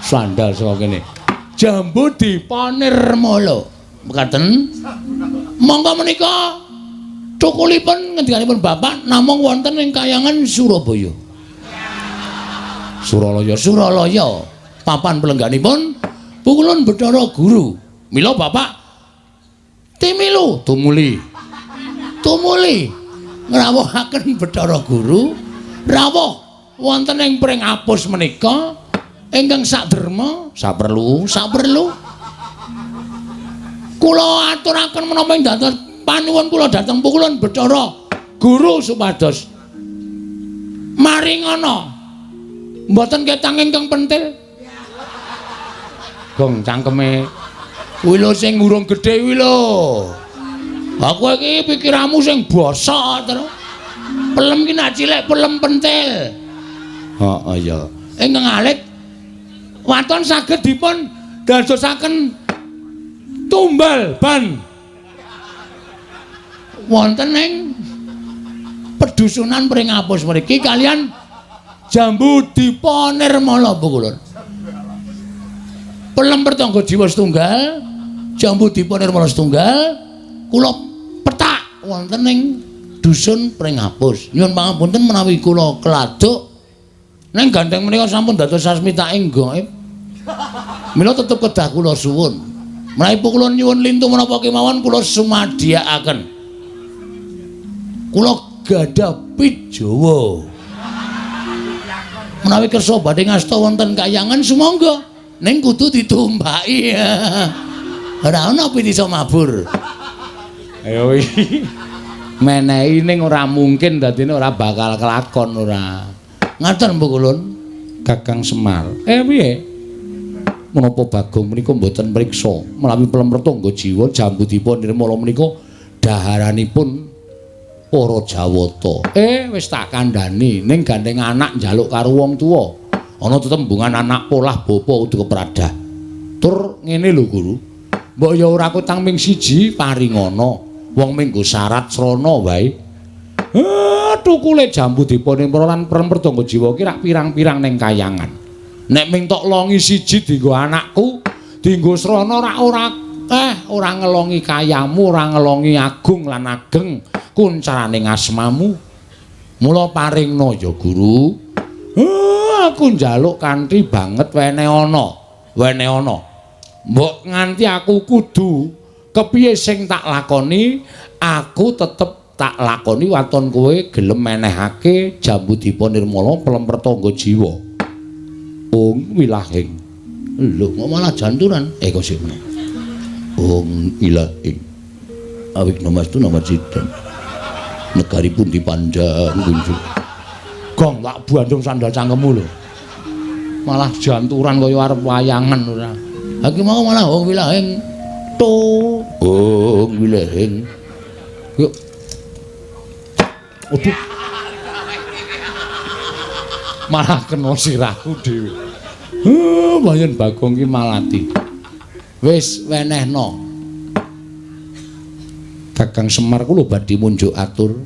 sandal saka kene jambu dipanirmala mekaten monggo menika cukulipun ngendikanipun Bapak namung wonten ing Kayangan Surabaya papan pelengganipun pukulun Bathara Guru mila Bapak timilu tumuli ngrawuhaken Bathara Guru rawuh wonten ing pring apus menika ingkang saderma saperlu kula aturaken menapa ing dados panuwun kula dhateng pukulun Bathara Guru supados maringana mboten ketang ingkang pentil gong cangkeme kuwi lho sing urung gedhe kuwi lho. Aku iki pikiranmu sing bosok terus. Pelem ki nak cilik pelem pentil. Heeh ya. Ingkang alit waton saged dipun dadosaken tumbal ban. Wonten ing pedusunan pring apus mriki kalian jambu dipanirmala pukulun. Pelem pertangga jiwa setunggal, jambu dipanirmala setunggal, kula petak wonten ing dusun pring apus. Nyuwun pangapunten menawi kula keladuk ning gandeng menika sampun dados sasmitaing gaib. Mila tetep kedah kula suwun. Menawi kula nyuwun lintu menapa kemawon kula sumadhiakaken. Kula gadah pijawa. Menawi kersa badhe ngasta wonten Kayangan sumangga ning kudu ditumbaki. Ora ana pitisa mabur. Ayo iki menehi ning ora mungkin dadine ora bakal kelakon ora. Ngaten pukulun Kakang Semar. Piye? Menapa Bagong menika mboten mriksa menawi pelem pertangga jiwa jambu dipun nirmala menika daharanipun para Jawata. Wis tak kandhani ning gandeng anak njaluk karo wong tuwa. Ana tetembungan anak polah bapa kudu kepradah. Tur ngene lho Guru. Mbok ya ora kutang ming siji paringana. Wong minggo syarat srana wae. Tukule jambu dipun lan pertangga jiwa ki rak pirang-pirang ning Kayangan. Nek ming tok longi siji dienggo anakku, dienggo srana ora ngelongi kayamu, ora ngelongi agung lan ageng kuncaraning asmamu. Mula paringna ya Guru. Aku njaluk kanthi banget wene ana. Mbok nganti aku kudu kepiye sing tak lakoni, aku tetep tak lakoni waton kowe gelem menehake jambu dipanirmala pelem pertangga jiwa. Ong wilahing. Lho, kok malah janturan? Kok sik meneh. Ong wilahing. Awik namastu nama sidang. Negaripun dipanjang kunjung. Gong tak bandung sandal cangkemmu lho. Malah janturan kaya arep wayangan ora. Iki mau malah ong wilahing. Ong wilahing. Yuk. Aduh. Malah kena sirahku dhewe. Mbayen Bagong ki malati. Wis wenehno. Kakang Semar kula badhe munjuk atur.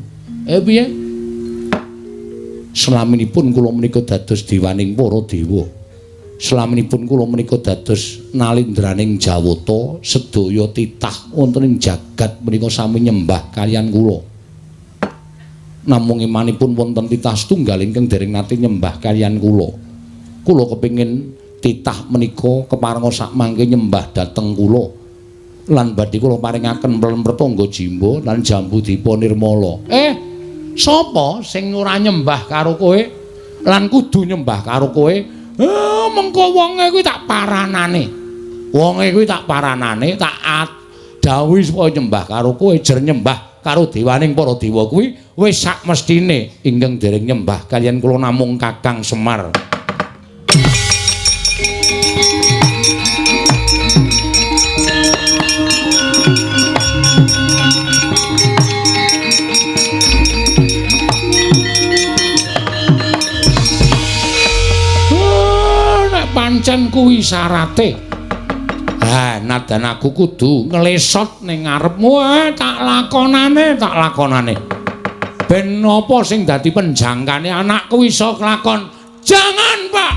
Piye? Selaminipun kula menika dados dewaning para dewa. Selaminipun kula menika dados nalindraning Jawata, sedaya titah wonten ing jagat menika sami nyembah kaliyan kula. Namung imanipun wonten titah setunggal ingkang dereng nate nyembah kaliyan kula. Kula kepingin titah menika keparenga sakmangke nyembah dhateng kula. Lan badhe kula paringaken Pletangga Jimba lan Jambudipa Nirmala. Sapa sing ora nyembah karo kowe lan kudu nyembah karo kowe? Mengko wonge kuwi tak paranane. Wonge kuwi tak paranane, tak dawuhi supaya nyembah karo kowe, jer nyembah karo dewaning para dewa kuwi wis sak mestine. Ingkang dereng nyembah kaliyan kula namung Kakang Semar. Pancen kuwi syarate. Nadan aku kudu nglesot ning ngarepmu, tak lakonane. Ben napa sing dadi penjangkane anakku iso kelakon? Jangan, Pak.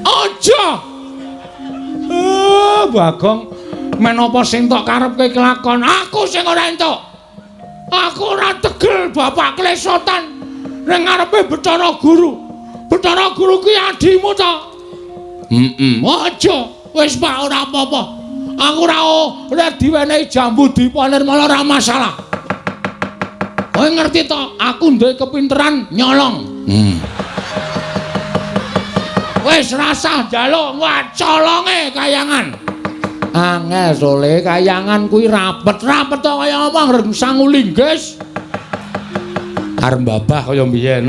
Aja. Bagong, menapa sing tok karepke kelakon? Aku sing ora entuk. Aku ora tegel bapak klesotan ning ngarepe Bathara Guru. Bathara Guru kuwi adimu to? Aja. Wis Pak ora apa-apa. Aku ora diwenehi Jambudipa Nirmala ora masalah. Kowe ngerti to, aku duwe kepinteran nyolong. Wis rasah njaluk wacolonge kayangan. Angel sole kayangan kuwi rapet-rapet to kaya apa rengsang linggis. Arep babah kaya mbiyen.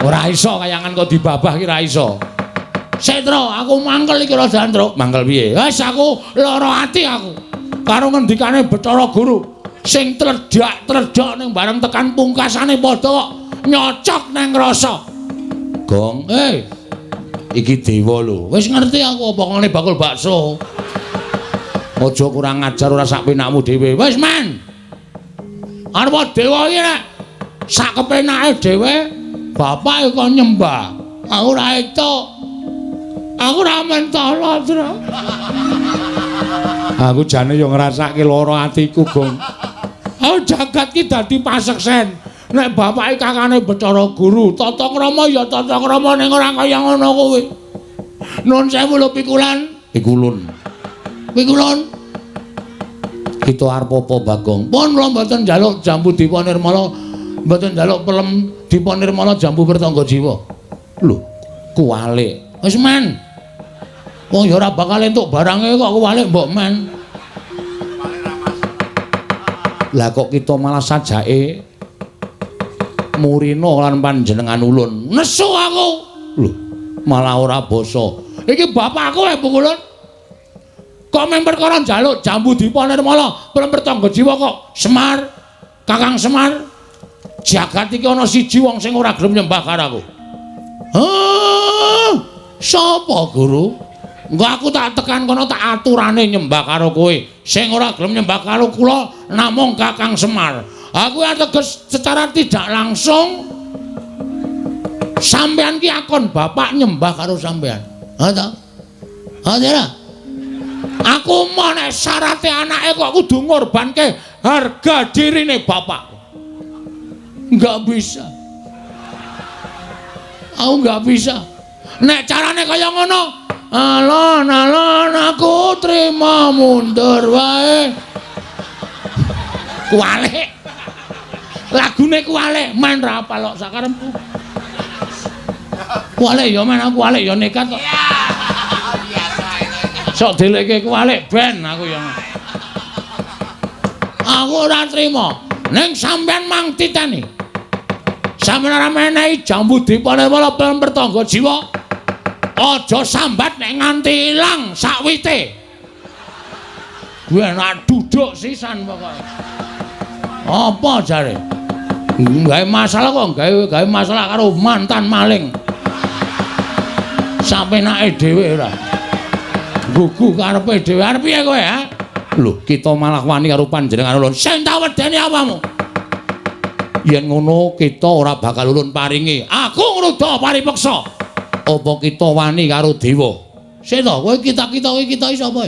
Ora iso kayangan kok dibabah ki ora iso. Setro, aku mangkel iki ora dandruk. Mangkel piye? Wis aku lara ati aku. Karo ngendikane Bathara Guru sing tledhak ning bareng tekan pungkasane padha nyocok nang rasa. Gong, iki dewa lho. Wis ngerti aku apa ngene bakul bakso. Aja kurang ajar ora sak penakmu dhewe. Wis men. Arep dewa iki nek sak kepenake dhewe bapak kok nyembah. Aku ora etuk. Aku ora mentolo, Tru. Aku jane yo ngrasake lara atiku, Gong. Aku jagat ki dadi paseksen. Nek bapake kakane Bathara Guru, tata krama ya tata krama ning ora kaya ngono kuwi. Nuwun sewu lho pikulan. Pikulun. Kita arep apa, Bagong? Pun kula mboten njaluk Jambudipa Nirmala, mboten njaluk pelem Dipa Nirmala Jambu Pletangga Jiwa. Lho, kuwalik. Wis men. Wong ya ora bakal entuk barange kok kuwalik mbok men. Lah kok kita malah sajake murina lan panjenengan ulun. Nesu aku. Lho, malah ora basa. Iki bapakku Bukulun. Kok men perkara njaluk Jambudipa Nirmala Pletangga Jiwa kok Semar, Kakang Semar. Jagat iki ana siji wong sing ora gelem nyembah karo aku. Sapa, Guru? Engko aku tak tekan kono tak aturane nyembah karo kowe. Sing ora gelem nyembah karo kula namung Kakang Semar. Aku ateges secara tidak langsung sampean ki akon bapak nyembah karo sampean. Ha ta? Ha ta? Aku mau nek syarate anake kok kudu ngorbanke harga dirine bapak. Enggak bisa. Aku enggak bisa. Nek carane kaya ngono, alon-alon aku terima mundur wae. Kuwalik. Lagune kuwalik, men ra apal kok sakarepku. Kuwalik ya men aku kuwalik ya nekat kok. Sok deleke kuwalik ben aku ya. Aku ora trima. Ning sampean mang titeni. Sampeyan ora menehi Jambudipa Nirmala Pletangga Jiwa. Aja sambat nek nganti ilang sakwite. Kuwi enak duduk sisan pokoke. Apa jare? Gawe masalah kok gawe masalah karo mantan maling. Sampenake dhewe ora. Gugu karepe dhewe. Arep piye kowe, ha? Lho, kita malah wani karo panjenengan ulun. Sing tak wedeni apamu? Yen ngono kita ora bakal ulun paringi. Aku ngruda paripeksa. Apa kita wani karo dewa? Sik to, kowe kita-kita kowe kita iki sapa?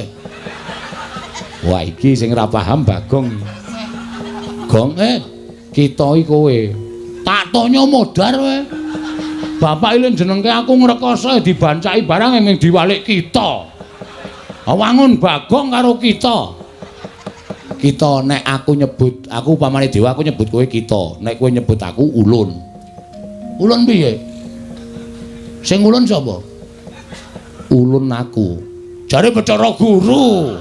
Wah, iki sing ora paham Bagong. Gong kita iki kowe. Tak tanya modar kowe. Bapak iki jenengke aku ngrekoso dibancaki barang ning diwalik kita. Wangun Bagong karo kita. Kita nek aku nyebut, aku pamane dewa aku nyebut kowe kita. Nek kowe nyebut aku ulun. Ulun piye? Sing ulun sapa? Ulun aku. Jare Bathara Guru.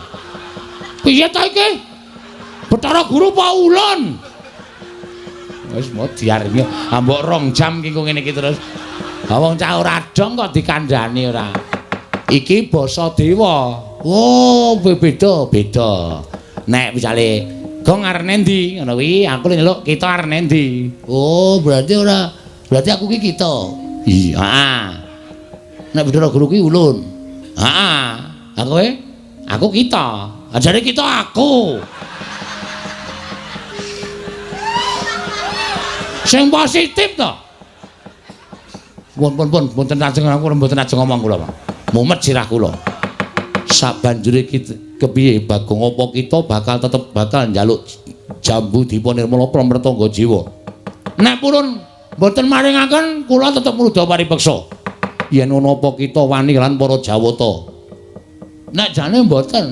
Piye ta iki? Bathara Guru apa ulun? Wis mau diaringi ambok 2 jam iki kok ngene iki terus. Ha wong cah ora dong kok dikandhani ora. Iki basa dewa. Oh, beda. Nek misale Gong arene ndi ngono kuwi aku nyeluk kita arene ndi. Oh, berarti aku ki kita. Iya, heeh. Nek Bathara Guru ki ulun. Heeh. Aku kita. Ajare kita aku. Sing positif to. Pun mboten ajeng aku mboten ajeng ngomong kula, Pak. Mumet sirah kula. Sabanjure kepiye Bagong apa kita tetep bakal njaluk jambu dipunirmala pramrtangga jiwa. Nek purun mboten maringaken kula tetep mrudha paripeksa. Yen ana apa kita wani lan para Jawata. Nek jane mboten.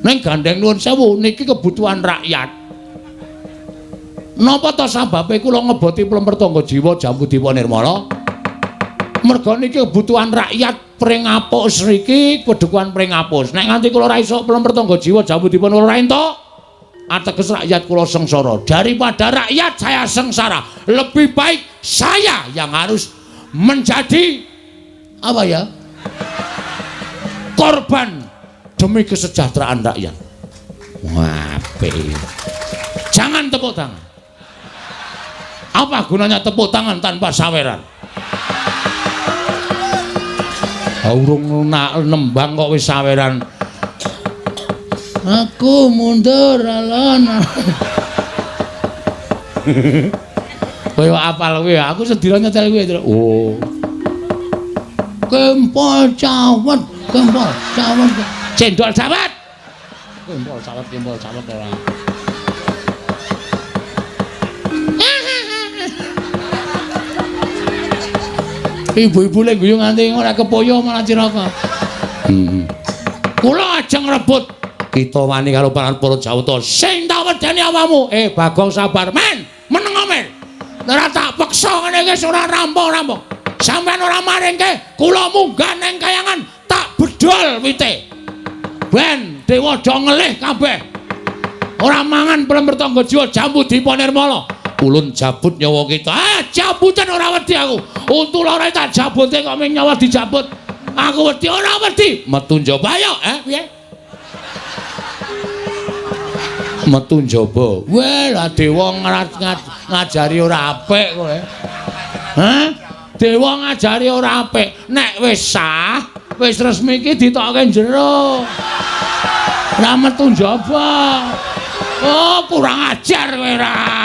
Ning gandeng nuwun sewu niki kebutuhan rakyat. Napa to sababe kula ngeboti pramrtangga jiwa jambu dipunirmala? Merga niki kebutuhan rakyat pring apus niki kedukuhan pring apus. Nek nganti kula ora iso pramrtangga jiwa jambu dipunirmala ora entuk, ateges rakyat kula sengsara. Daripada rakyat saya sengsara, lebih baik saya yang harus menjadi apa ya? Korban demi kesejahteraan rakyat. Wah, jangan tepuk tangan. Apa gunanya tepuk tangan tanpa saweran? Urung nembang kok wis saweran. Aku mundur alon. Kowe apal kuwi, aku sedira nyetel kuwi. Oh. Kempol cawet. Cendol cawet. Kempol cawet ora. Ibu-ibu lek guyu nganti ora kepoyo malah ciraka. Kula ajeng rebut kita wani karo para Jawata. Sing tak wedeni awakmu. Bagong sabar, men. Meneng men. Ora tak peksa ngene iki ora rampung-rampung. Sampeyan ora maringke, kula munggah ning kayangan tak bedol wite. Ben dewa do ngelih kabeh. Ora mangan pramrtangga jiwa jambu dipunirmala. Ulun jabut nyawa kita. Jabutan ora wedi aku. Untu lore tak jabute kok ming nyawa dijabut. Aku wedi ora wedi. Metu njaba ayo, piye? Metu njaba. Weh, lah dewa ngajari ora apik kowe. Hah? Dewa ngajari ora apik. Nek wis sah, wis resmi iki ditokke jero. Ora metu njaba. Oh, kurang ajar kowe ra.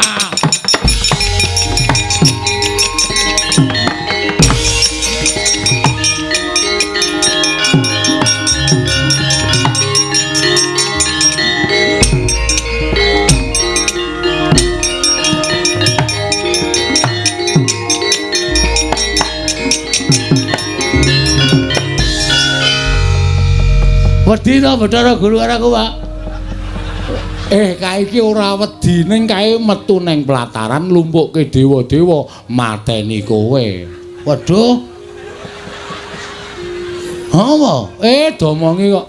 Wedi to Bathara Guru karo aku, Pak. Kae iki ora wedi ning kae metu ning pelataran lumpukke dewa-dewa mateni kowe. Waduh. Apa? Domongi kok.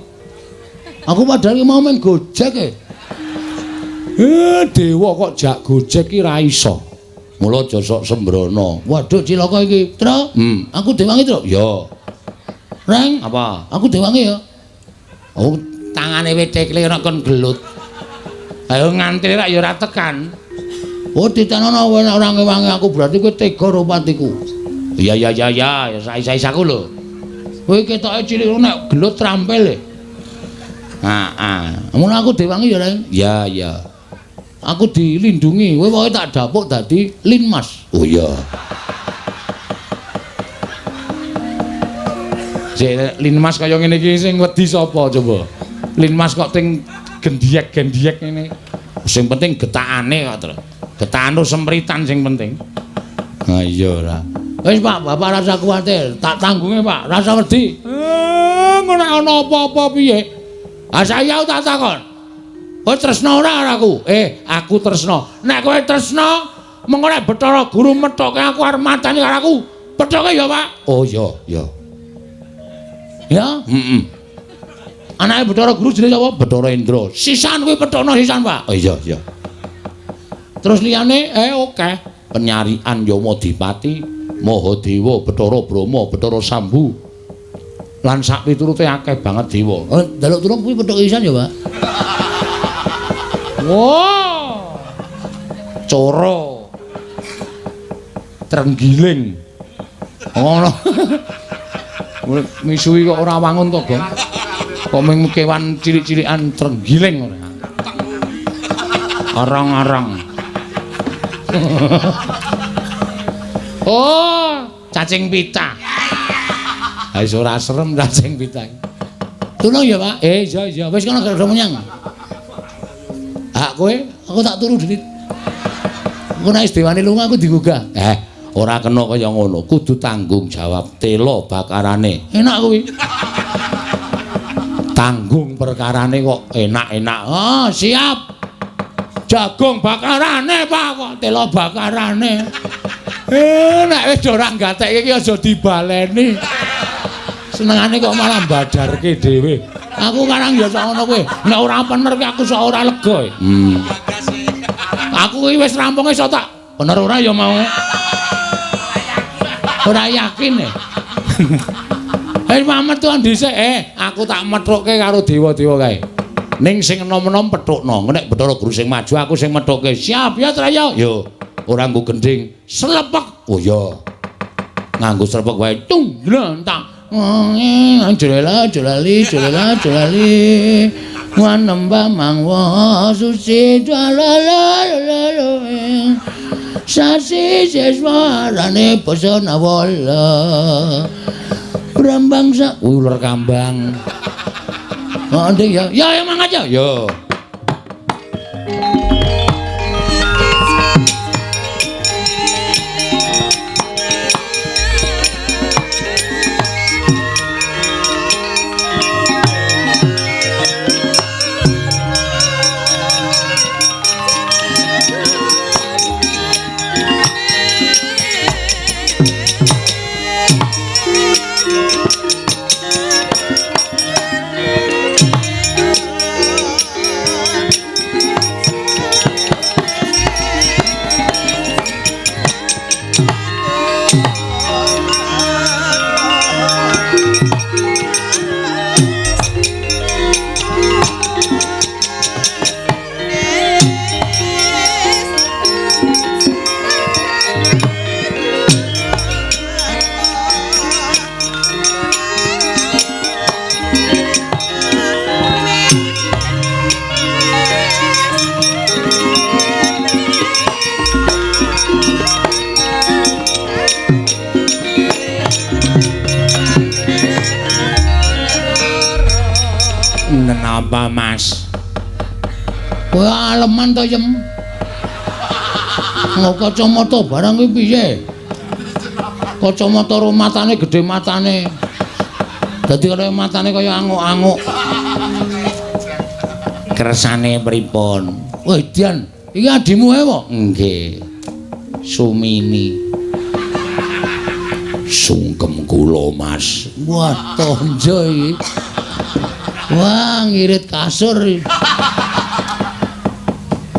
Aku padahal mau main gojek dewa kok jak gojek ki ra iso. Mula aja sok sembrono. Waduh cilaka iki, Tru. Aku dewangi, Tru. Ya. Reng, apa? Aku dewangi ya. Oh, tangane wetekle ora kon gelut. Ayo ngantil rak ya ora tekan. Oh, ditanono ora ngewangi aku berarti kowe tega rupatiku. Iya, saya-sayaku lho. Kowe ketoke cilik nek gelut trampil. Mun aku diwangi ya, ya ya. Aku dilindungi, kowe pokoke tak dapuk dadi linmas. Oh iya. Jek linmas kaya ngene iki sing wedi sapa coba? Linmas kok ting gendiek-gendiek ngene. Sing penting getakane kok, Tru. Getakan sempritan sing penting. Ha iya ora. Wis Pak, Bapak rasa kuwatir, tak tanggunge Pak, rasa wedi. Ngono ana apa-apa piye? Ah saya tak takon. Kowe tresno ora aku? Aku tresno. Nek kowe tresno, mengko nek Bathara Guru methoke aku arep matani karo aku. Pethoke ya, Pak? Oh iya, iya. Ya? Heeh. Anake Bathara Guru jenenge sapa? Bathara Indra. Sisan kuwi pethokno sisan, Pak. Oh iya, iya. Terus liyane oke. Penyarian Yamadipati, Mahadewa, Bathara Brahma, Bathara Sambu. Lan sak piturute akeh banget dewa. Njaluk tulung kuwi pethok sisan ya, Pak? Wow. Coro. Trenggiling. Ngono. Misuwi kok ora wangun to, Gong. Kok mung kewan cilik-cilikan trenggiling ora. Arang-arang. Oh, cacing pita. Ha iso ora serem cacing pita. Tulung ya, Pak. Iya, iya. Wis kono gak menyang. Hak kowe, aku tak turu dhewe. Engko nek Dewane lunga aku digugah. Ora kena kaya ngono, kudu tanggung jawab tela bakarane. Enak kuwi. Tanggung perkarane kok enak-enak. Oh, siap. Jagung bakarane, Pak, kok tela bakarane. Nek wis ora gatekke iki aja dibaleni. Senengane kok malah badarke dhewe. Aku karang ya sak ngono kuwi. Nek ora bener ki aku sak ora lega. Aku iki wis rampunge iso tak bener ora ya mau. Ora yakin e. Hei Mamet tuan dhisik aku tak methukke karo dewa-dewa kae. Ning sing enom-enom pethukno, nek Bathara Guru sing maju aku sing methukke. Siap ya Traya? Yo. Ora nggo gending, slepek. Oh iya. Nganggo slepek wae. Tung glentang. Jolela jolali jolela jolali. Wanembah mangwa suci jalalalala. Sasi seswarane pesona wala. Brambang sak ular kambang. Oh, ndek ya. Ya emang aja. Yo. Kenapa Mas? Kowe aleman to Yem? Nggo kacamata barang kuwi piye? Kacamata ro matane gedhe matane. Dadi kaya matane kaya anguk-anguk. Kersane pripun? Wah, Dian, iki adimu ae kok? Nggih. Sumini. Sungkem kula, Mas. Wah, tonjo iki. Wah, ngirit kasur.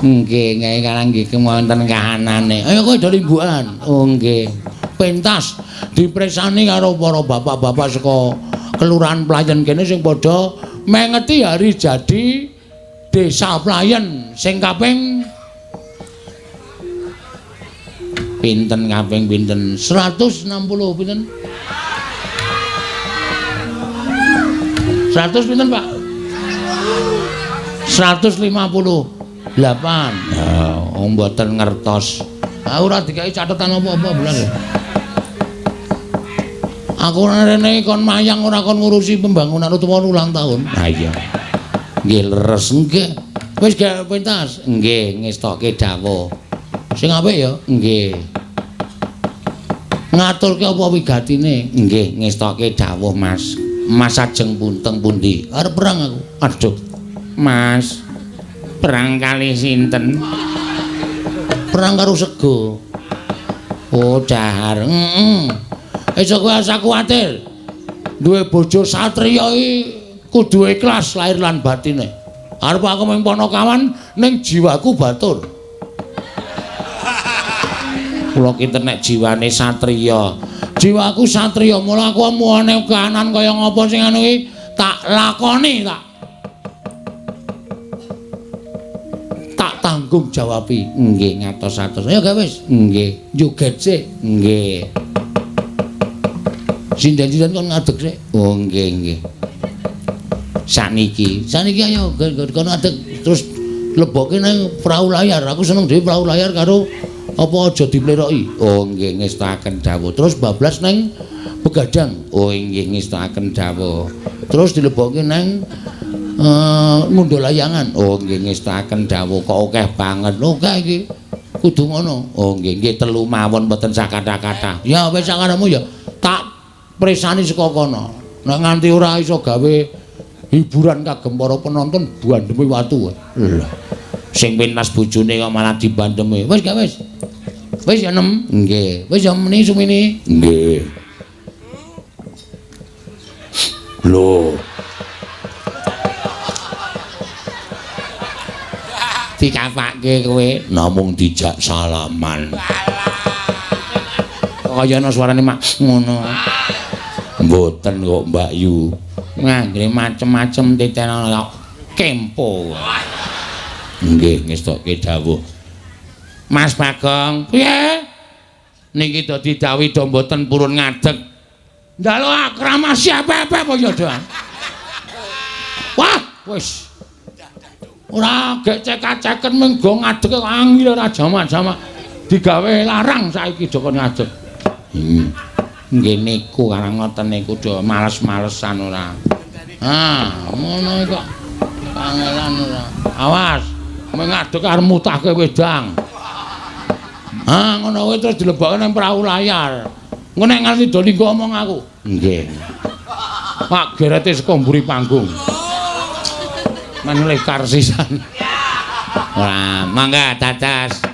Nggih, ngae karang nggih wonten kahanane. Ayo kowe do limbukan. Oh, nggih. Pentas dipresani karo para bapak-bapak saka kelurahan Playen kene sing padha mengeti hari jadi Desa Playen sing kaping pinten kaping pinten? 160 pinten? 100 pinten, Pak? 158. Mboten ngertos. Ora dikai catetan apa-apa belas. Aku rene kon mayang ora kon ngurusi pembangunan utawa ulang tahun. Ha iya. Nggih leres nggih. Wis gak pentas. Nggih ngestoke dawuh. Sing apik ya? Nggih. Ngaturke apa wigatine? Nggih ngestoke dawuh Mas. Mas ajeng punteng pundi? Arep perang aku. Aduh. Mas. Perang kali sinten? Perang karo Sego. Oh dahar. Aja kowe asa kuwatir. Duwe bojo satriya iki kudu ikhlas lahir lan batine. Arep aku mung Ponokawan ning jiwaku batur. Kula ki nek jiwane satriya. Jiwaku satriya, mula aku muane kahanan kaya ngapa sing anu iki tak lakoni tak tanggung jawabi. Nggih ngatos-atos. Ya gak wis. Nggih, joget sik. Nggih. Sinden-sinden kon ngadeg sik. Oh nggih. Saniki ayo kon ngadeg terus lebokke nang prau layar. Aku seneng dhewe prau layar karo apa aja dipleroki. Oh nggih ngestaken dawuh. Terus bablas nang begadang. Oh nggih ngestaken dawuh. Terus dilebokke nang ngundul layangan. Oh nggih ngestaken dawuh. Kok akeh banget. Akeh iki. Kudu ngono. Oh nggih telu mawon mboten sakata-kata. Ya wis sakaremu ya. Tak presani saka kono. Nek nganti ora iso gawe hiburan kagem para penonton bandeme watu. Lho. Sing pentas bojone kok malah dibandemi. Wis gak wis. Wis ya nem. Nggih. Wis ya meni sumini. Nggih. Lho. Dikapake kowe namung dijak salaman. Kaya ana suarane mak ngono. Mboten kok Mbak Yu. Nganggre macem-macem titeno kempo. Nggih ngestokke dawuh. Mas Bagong, piye? Niki dadi dawuh do mboten purun ngadeg. Ndalo akramasi apa-apa apa ya, Doan? Wah, wis. Ora gek cekak-ceken menggo ngadeg angil ora jamak-jamak. Digawe larang saiki Joko ngadeg. Nggih niku karang ngoten niku do males-malesan ora. Ngono kok. Kangelan ora. Awas, mengadeg arep mutahke wedang. Ngono kuwi terus dilebokke nang prau layar. Engko nek nganti do linggo omong aku. Nggih. Pak gerete saka mburi panggung. Menulih karsisan. Ora, mangga dadas.